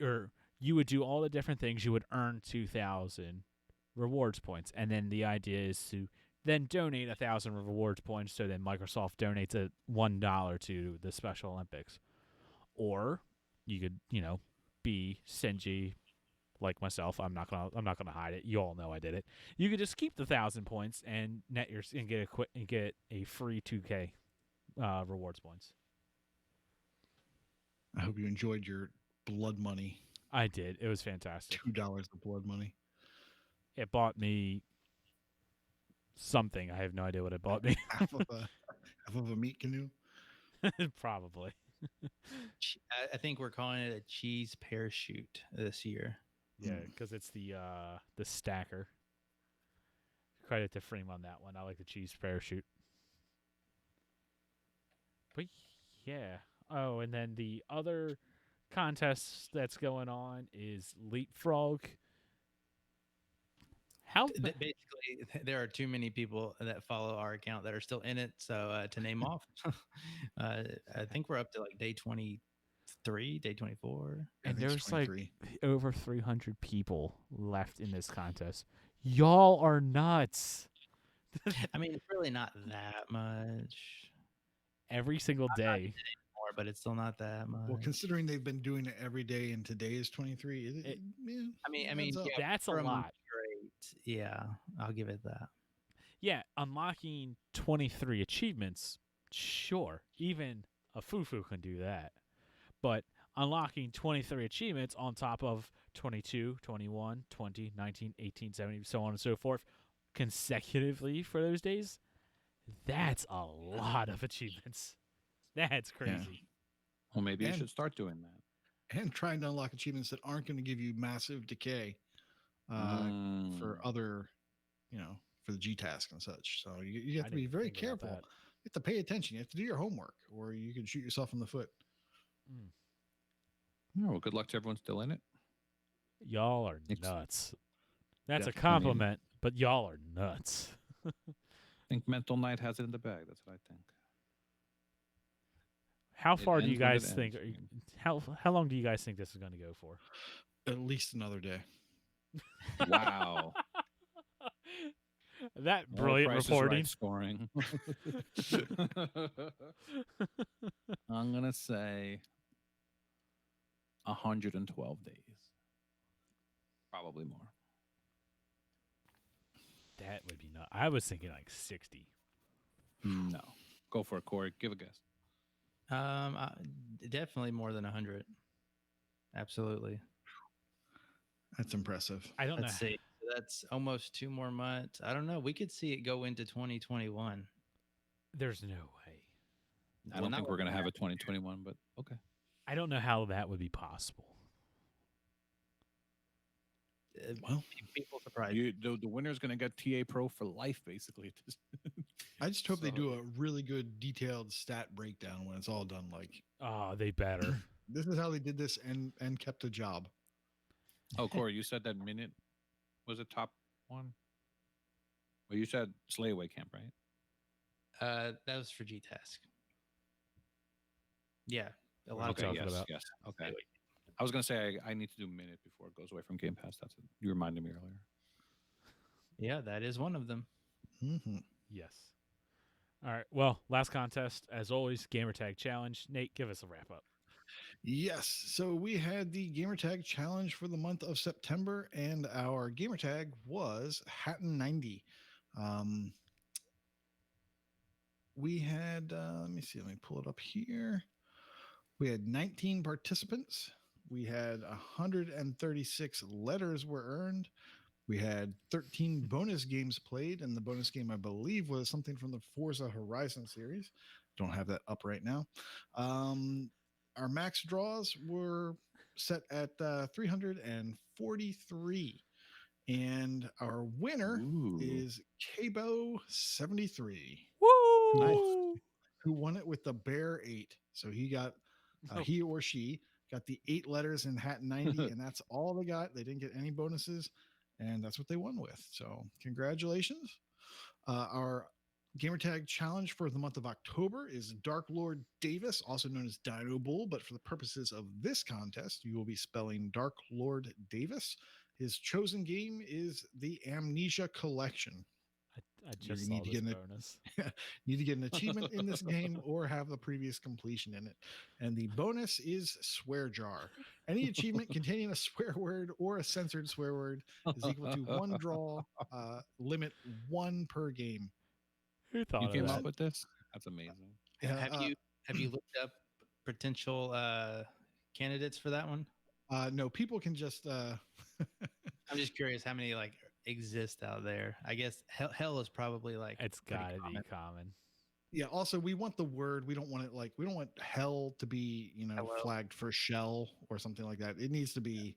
or you would do all the different things, you would earn 2,000 rewards points, and then the idea is to then donate 1,000 rewards points, so then Microsoft donates $1 to the Special Olympics. Or you could, be stingy like myself. I'm not gonna hide it. You all know I did it. You could just keep the 1,000 points and get a free 2K rewards points. I hope you enjoyed your blood money. I did. It was fantastic. $2 of blood money. It bought me something. I have no idea what it bought me. half of a meat canoe. Probably. I think we're calling it a cheese parachute this year. Yeah, because it's the stacker. Credit to Freem on that one. I like the cheese parachute. But yeah. Oh, and then the other contest that's going on is Leapfrog. Basically, there are too many people that follow our account that are still in it. So to name off, I think we're up to like day 23, day 24. And there's like over 300 people left in this contest. Y'all are nuts. I mean, it's really not that much. Every single day. More, but it's still not that much. Well, considering they've been doing it every day and today is 23, I mean, yeah, that's a lot. Great. Yeah, I'll give it that. Yeah, unlocking 23 achievements, sure. Even a Fufu can do that. But unlocking 23 achievements on top of 22, 21, 20, 19, 18, 17, so on and so forth, consecutively for those days, that's a lot of achievements. That's crazy. Yeah. Well, maybe you should start doing that. And trying to unlock achievements that aren't going to give you massive decay for other, for the GTASK and such. So you have to be very careful. You have to pay attention. You have to do your homework, or you can shoot yourself in the foot. Oh, well, good luck to everyone still in it. Y'all are nuts. That's a compliment, but y'all are nuts. I think Mental Knight has it in the bag. That's what I think. How far do you guys think? How long do you guys think this is going to go for? At least another day. Wow. That brilliant reporting. Scoring. I'm gonna say 112 days. Probably more. That would be nuts. I was thinking like 60. No. Go for it, Corey. Give a guess. Definitely more than 100. Absolutely. That's impressive. I don't know. Let's see. That's almost 2 more months. I don't know. We could see it go into 2021. There's no way. I don't think we're going to have a 2021, but okay. I don't know how that would be possible. Well, people surprised. The winner's going to get TA Pro for life, basically. I just hope they do a really good detailed stat breakdown when it's all done. Like, oh, they better. This is how they did this and kept a job. Oh, Corey, you said that Minute was a top one. Well, you said Slayaway Camp, right? That was for G-Task. Yeah, a lot Okay, of talking yes, about. yes. Okay. I was gonna say I need to do Minute before it goes away from Game Pass. That's what you reminded me earlier. Yeah, that is one of them. Mm-hmm. Yes. All right. Well, last contest, as always, Gamertag Challenge. Nate, give us a wrap up. Yes. So we had the Gamertag challenge for the month of September, and our Gamertag was Hatton90. We had, let me see, let me pull it up here. We had 19 participants. We had 136 letters were earned. We had 13 bonus games played, and the bonus game, I believe, was something from the Forza Horizon series. Don't have that up right now. Our max draws were set at 343, and our winner Ooh. is Cabo73, Woo! who won it with the Bear 8. So he got he or she got the 8 letters in Hat 90, and that's all they got. They didn't get any bonuses, and that's what they won with. So congratulations. Our Gamertag challenge for the month of October is Dark Lord Davis, also known as Dino Bull, but for the purposes of this contest, you will be spelling Dark Lord Davis. His chosen game is the Amnesia Collection. I just need saw to this get bonus. You need to get an achievement in this game or have the previous completion in it. And the bonus is Swear Jar. Any achievement containing a swear word or a censored swear word is equal to 1 draw, limit 1 per game. Who thought You of came that? up with this? That's amazing. Yeah, Have you looked up potential candidates for that one? no, people can just I'm just curious how many like exist out there. I guess hell is probably like It's pretty got to be common. common. yeah, also we want the word. We don't want it like we don't want hell to be, Hello. flagged for shell or something like that. It needs to be,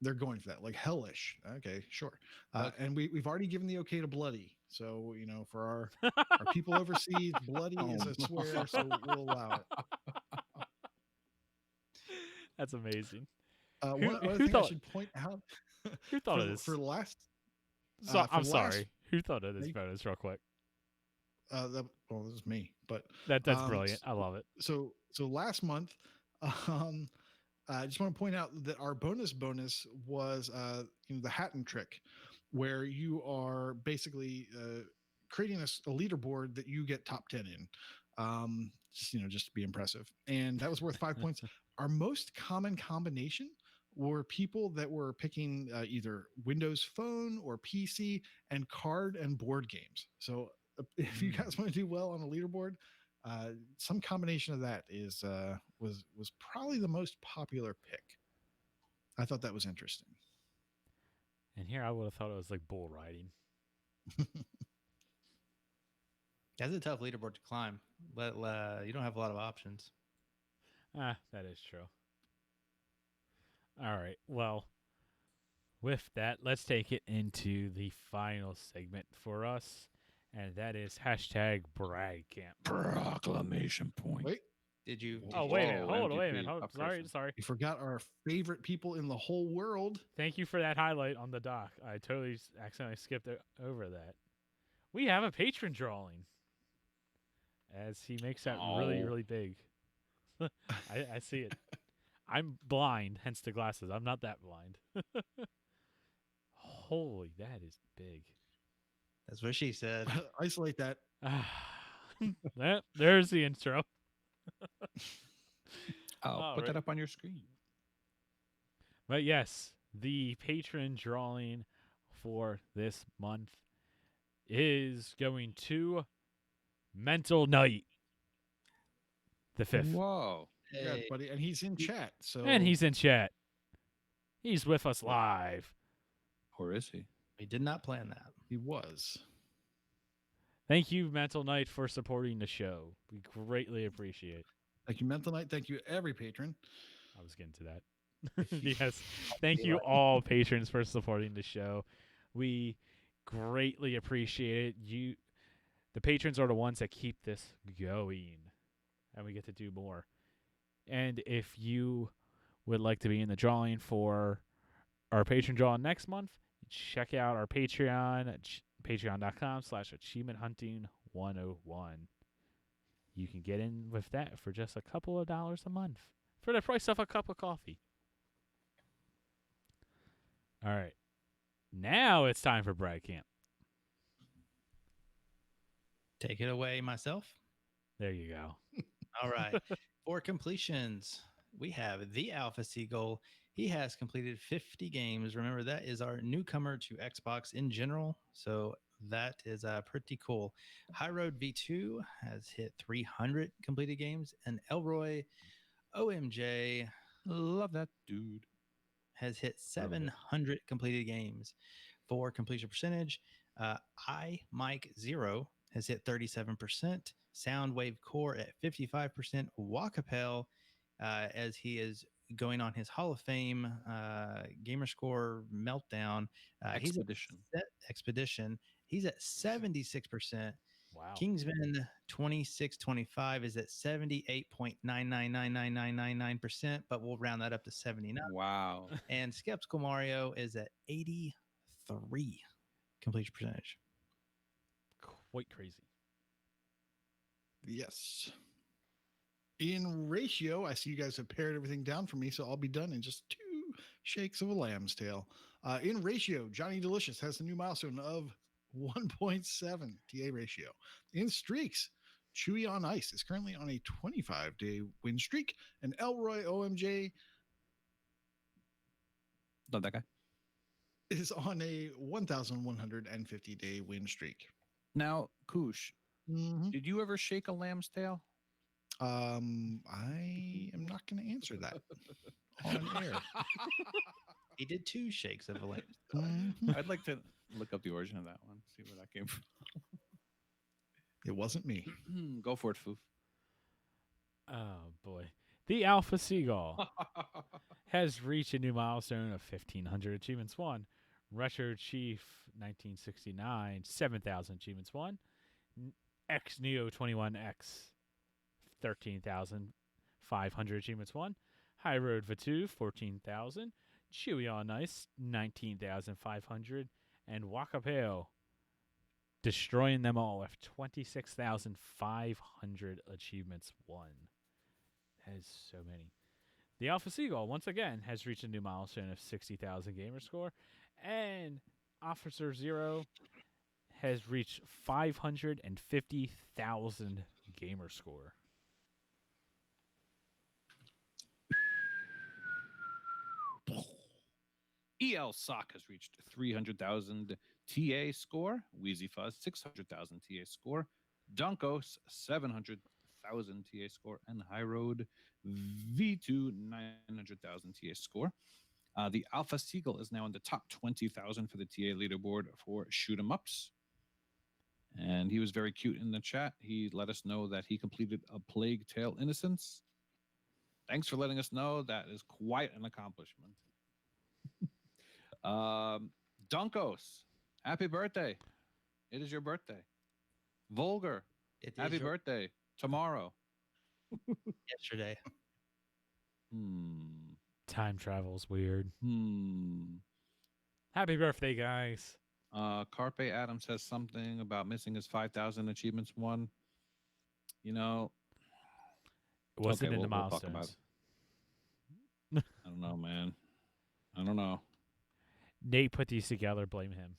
they're going for that, like hellish. Okay, sure. Okay. And we've already given the okay to bloody. So, for our people overseas, bloody is Oh, a swear, so we'll allow it. That's amazing. One Who other thing I thought- should point out Who thought of this? for last So, for I'm last- sorry. Who thought of this Hey. bonus real quick? this is me, but That's um, brilliant. I love it. so last month, I just want to point out that our bonus was the Hatton trick, where you are basically creating a leaderboard that you get top 10 in, just to be impressive, and that was worth 5 points. Our most common combination were people that were picking either Windows Phone or PC and card and board games. So if you guys want to do well on a leaderboard, some combination of that was probably the most popular pick. I thought that was interesting. And here I would have thought it was like bull riding. That's a tough leaderboard to climb. But you don't have a lot of options. That is true. All right. Well, with that, let's take it into the final segment for us, and that is hashtag brag camp. Proclamation point. Wait, Did you? Oh, wait a minute. Whoa, Hold on. Wait a minute. MVP, Hold, up sorry. person. Sorry. you forgot our favorite people in the whole world. Thank you for that highlight on the doc. I totally accidentally skipped over that. We have a patron drawing as he makes that really, Oh. really big. I see it. I'm blind, hence the glasses. I'm not that blind. Holy, that is big. That's what she said. Isolate that. There's the intro. I'll All put right. that up on your screen. But yes, the patron drawing for this month is going to Mental Night, the 5th. Whoa. Yeah, buddy, and he's in chat. So And he's in chat. He's with us live. Or is he? We did not plan that. he was. Thank you, Mental Night, for supporting the show. We greatly appreciate it. Thank you, Mental Night. Thank you, every patron. I was getting to that. Yes. Thank you, all patrons, for supporting the show. We greatly appreciate it. The patrons are the ones that keep this going, and we get to do more. And if you would like to be in the drawing for our patron draw next month, check out our Patreon at patreon.com/achievementhunting101. You can get in with that for just a couple of dollars a month for the price of a cup of coffee. All right. Now it's time for Brad Camp. Take it away, myself. There you go. All right. For completions, we have the Alpha Seagull. He has completed 50 games. Remember, that is our newcomer to Xbox in general. So that is pretty cool. High Road V2 has hit 300 completed games. And Elroy OMJ Love that dude. has hit 700 completed games. For completion percentage, I Mike Zero has hit 37%. Soundwave Core at 55%. Wakapel, as he is going on his Hall of Fame Gamerscore meltdown. Expedition. Expedition. He's at 76%. Wow. Kingsman 2625 is at 78.9999999%, but we'll round that up to 79. Wow. And Skeptical Mario is at 83 completion percentage. Quite crazy. Yes. In ratio, I see you guys have pared everything down for me, so I'll be done in just 2 shakes of a lamb's tail. In ratio, Johnny Delicious has the new milestone of 1.7 TA ratio. In streaks, Chewy on Ice is currently on a 25-day win streak, and Elroy OMJ Not that guy. is on a 1,150-day win streak. Now, Koosh, Mm-hmm. did you ever shake a lamb's tail? I am not going to answer that on air. He did 2 shakes of a lamb. Mhm. I'd like to look up the origin of that one, see where that came from. It wasn't me. Go for it, Foof. Oh, boy. The Alpha Seagull has reached a new milestone of 1,500 achievements won. Retro Chief 1969, 7,000 achievements won. X Neo 21X, 13,500 achievements won. High Road Vatu, 14,000. Chewy on Ice, 19,500. And Wakapeo, destroying them all with 26,500 achievements won. That is so many. The Alpha Seagull, once again, has reached a new milestone of 60,000 gamer score. And Officer Zero has reached 550,000 gamer score. EL Sock has reached 300,000 TA score. Wheezy Fuzz, 600,000 TA score. Dunkos, 700,000 TA score. And High Road V2, 900,000 TA score. The Alpha Seagull is now in the top 20,000 for the TA leaderboard for shoot 'em ups. And he was very cute in the chat. He let us know that he completed a Plague Tale Innocence. Thanks for letting us know. That is quite an accomplishment. Dunkos, happy birthday. It is your birthday. Vulgar, It is happy your- birthday tomorrow. yesterday. Time travel's weird. Hmm. Happy birthday, guys. Carpe Adams says something about missing his 5,000 achievements won. You know, It wasn't Okay, in the we'll talk about milestones. I don't know, man. I don't know. Nate put these together. Blame him.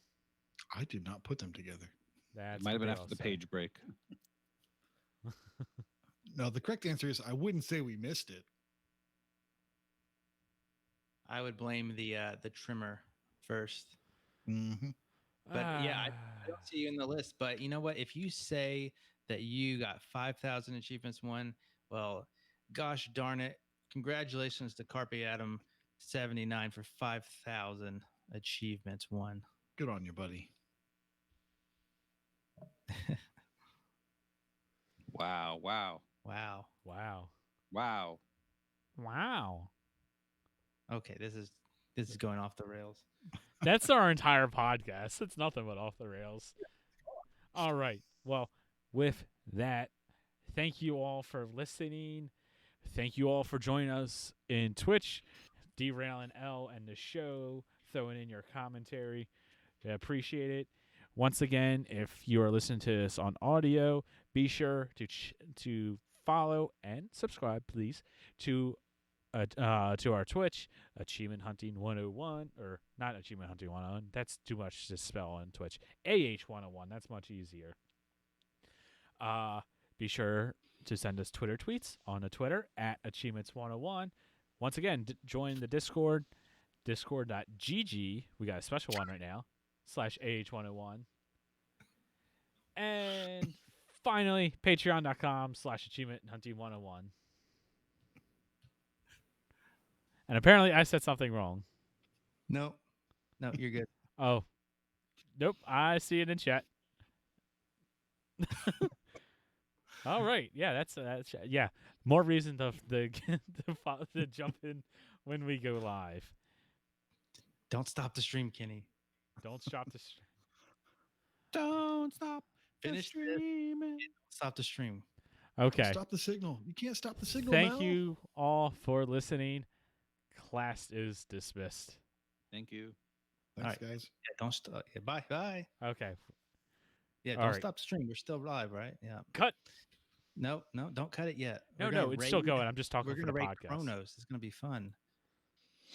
I did not put them together. That's It might have what been they after all the say. page break. No, the correct answer is I wouldn't say we missed it. I would blame the trimmer first. Mm-hmm. But yeah, I Ah. don't see you in the list. But you know what? If you say that you got 5,000 achievements won, well, gosh darn it. Congratulations to Carpe Adam 79 for 5,000 achievements won. Good on you, buddy. Wow, wow, Wow. Wow. wow. Wow. Okay, this is going off the rails. That's our entire podcast. It's nothing but off the rails. All right. Well, with that, thank you all for listening. Thank you all for joining us in Twitch, derailing L and the show, throwing in your commentary. I appreciate it. Once again, if you are listening to this on audio, be sure to follow and subscribe, please, to our Twitch, Achievement Hunting 101, or not Achievement Hunting 101. That's too much to spell on Twitch. AH 101. That's much easier. Be sure to send us Twitter tweets on the Twitter at Achievements 101. Once again, join the Discord, discord.gg. We got a special one right now, /AH101. And finally, patreon.com/Achievement Hunting 101. And apparently I said something wrong. No, you're good. Oh, nope. I see it in chat. All right. Yeah, that's yeah. More reason to to jump in when we go live. Don't stop the stream, Kenny. Don't stop the stream. Don't stop. Finish this. streaming. Stop the stream. Okay. Stop the signal. You can't stop the signal. Thank Mel. you all for listening. Class is dismissed. Thank you. Thanks, All right. guys. Yeah, don't stop. Yeah, bye. Okay. Yeah, All don't right. stop the stream. We're still live, right? Yeah. Cut. No, don't cut it yet. No, We're gonna it's still raid- going. I'm just talking We're for gonna the rate podcast. Chronos. It's gonna be fun.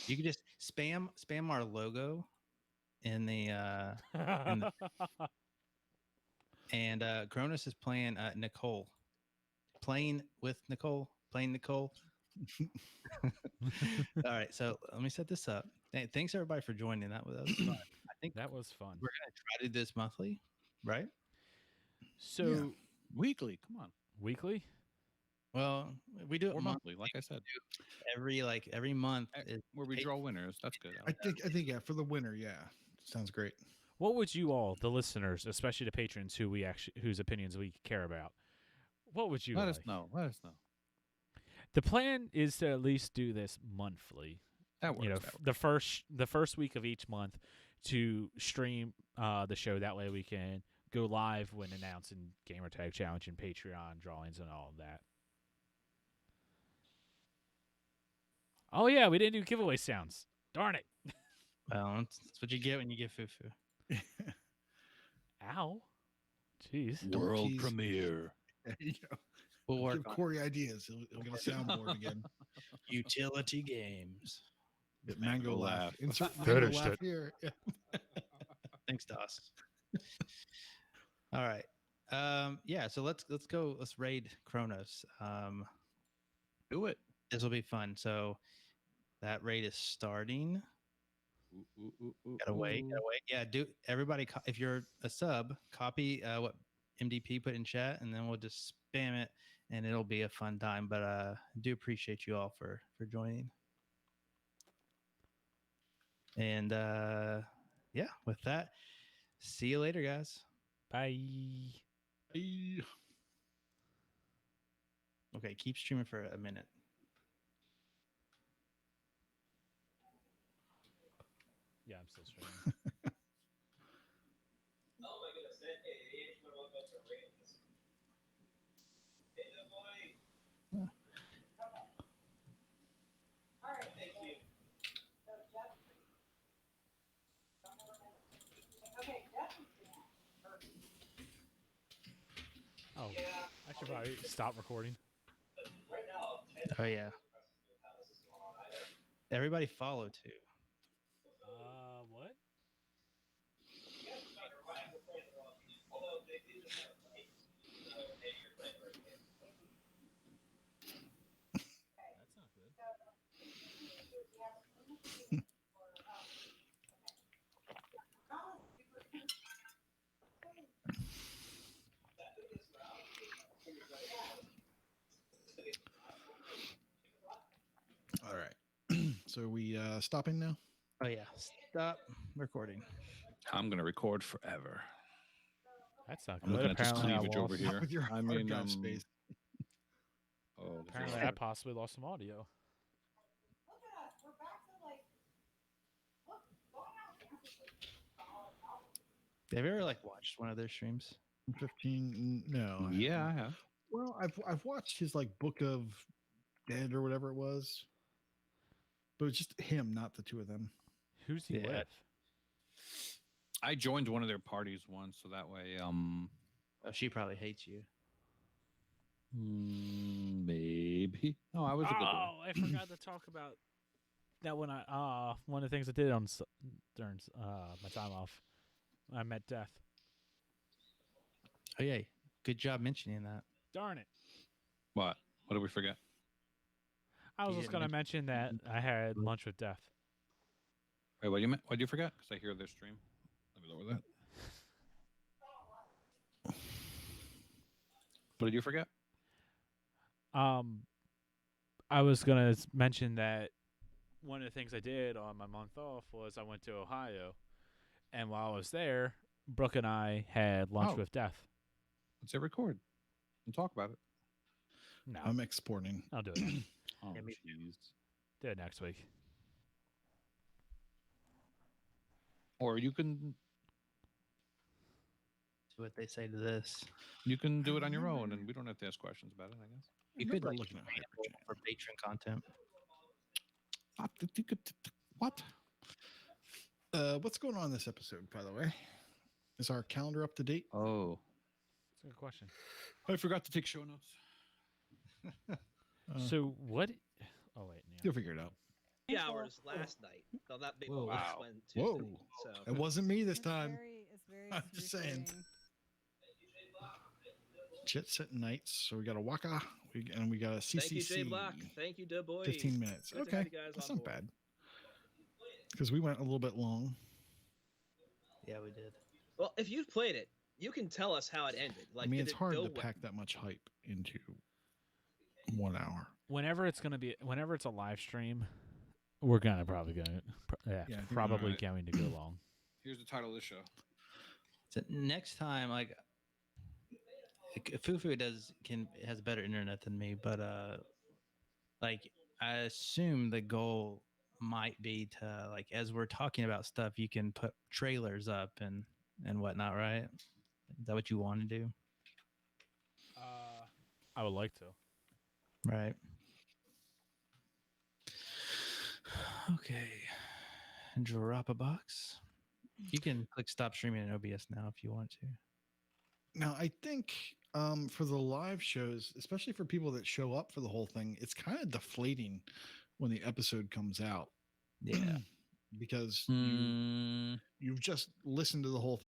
You can just spam our logo in the and Cronus is playing Nicole. Playing with Nicole. Playing Nicole. All right, so let me set this up. Thanks everybody for joining. That was fun. I think That was fun. we're gonna try to do this monthly, right? So Weekly. Come on. weekly? Well, we do it Or monthly, like I said. every month. Is Where we Hey, draw winners. That's good. I think yeah, for the winner, yeah. Sounds great. What would you all, the listeners, especially the patrons whose opinions we care about, what would you Let like? us know. Let us know. The plan is to at least do this monthly. That works. You know, that works. the first week of each month to stream the show. That way we can go live when announcing Gamertag Challenge and Patreon drawings and all of that. Oh yeah, we didn't do giveaway sounds. Darn it! well, that's what you get when you get fufu. Ow! Jeez. Don't World tease. premiere. There you go. We'll work Give on Corey ideas. He'll get a soundboard again. utility games. Get mango laugh. laugh. Insert mango Finished laugh it. here. Yeah. Thanks, Doss. All right. Yeah. So let's go. Let's raid Kronos. Do it. This will be fun. So that raid is starting. Gotta wait. Yeah. Do everybody. If you're a sub, copy what MDP put in chat, and then we'll just spam it, and it'll be a fun time. But I do appreciate you all for joining. And yeah, with that, see you later, guys. Bye. Okay, keep streaming for a minute. Yeah, I'm still streaming. Oh, I should probably stop recording. Oh yeah. Everybody follow too. What? That's not good. All right. So we stopping now? Oh yeah. Stop recording. I'm gonna record forever. That's not I'm good. looking at this Apparently, I cleavage over lost- here. With your I hard mean, drive space. Oh, Apparently, I possibly lost some audio. Have you ever like watched one of their streams? 15. No. I yeah, I haven't. have. Well, I've watched his like book of Ed or whatever it was. But it's just him, not the two of them. Who's he Yeah. with? I joined one of their parties once, so that way, Oh, she probably hates you. maybe. No, I was a good boy. Oh, I forgot to talk about that when one of the things I did on during my time off. I met Death. Oh yeah, good job mentioning that. Darn it. What? What did we forget? I was You just didn't going to mention that I had lunch with Death. Wait, what did you forget? Because I hear their stream. Let me lower that. What did you forget? I was going to mention that one of the things I did on my month off was I went to Ohio. And while I was there, Brooke and I had lunch Oh. with Death. Let's hit record and talk about it. No, I'm exporting. I'll do it. Oh, Yeah, me jeez. Do it next week. Or you can Do what they say to this. do it on your own, and we don't have to ask questions about it. I guess. You Remember could like looking at create Hyperchat. it for patron content. What? What's going on in this episode, by the way? Is our calendar up to date? Oh, That's a good question. I forgot to take show notes. So what? Oh wait, yeah. You'll figure it out. 3 hours last night on that big Whoa. one Wow. went Tuesday. Whoa. So It wasn't me this It's time. It's very I'm just saying. frustrating. Jet set nights. So we got a Waka and we got a CCC. thank you, Jay Black. Thank you, Du Bois. 15 minutes. Good to have Okay. you guys That's on not board. bad. Because we went a little bit long. Yeah, we did. Well, if you've played it, you can tell us how it ended. Like, I mean, did it's it hard go to well? pack that much hype into 1 hour. Whenever it's a live stream, we're probably Yeah, I think- probably Alright. going to go long. Here's the title of the show. So next time, like Fufu has better internet than me, but like I assume the goal might be to, like, as we're talking about stuff, you can put trailers up and whatnot, right? Is that what you want to do? I would like to. Right. Okay. Drop a box. You can click stop streaming in OBS now if you want to. Now, I think for the live shows, especially for people that show up for the whole thing, it's kind of deflating when the episode comes out Yeah. because Hmm. you've just listened to the whole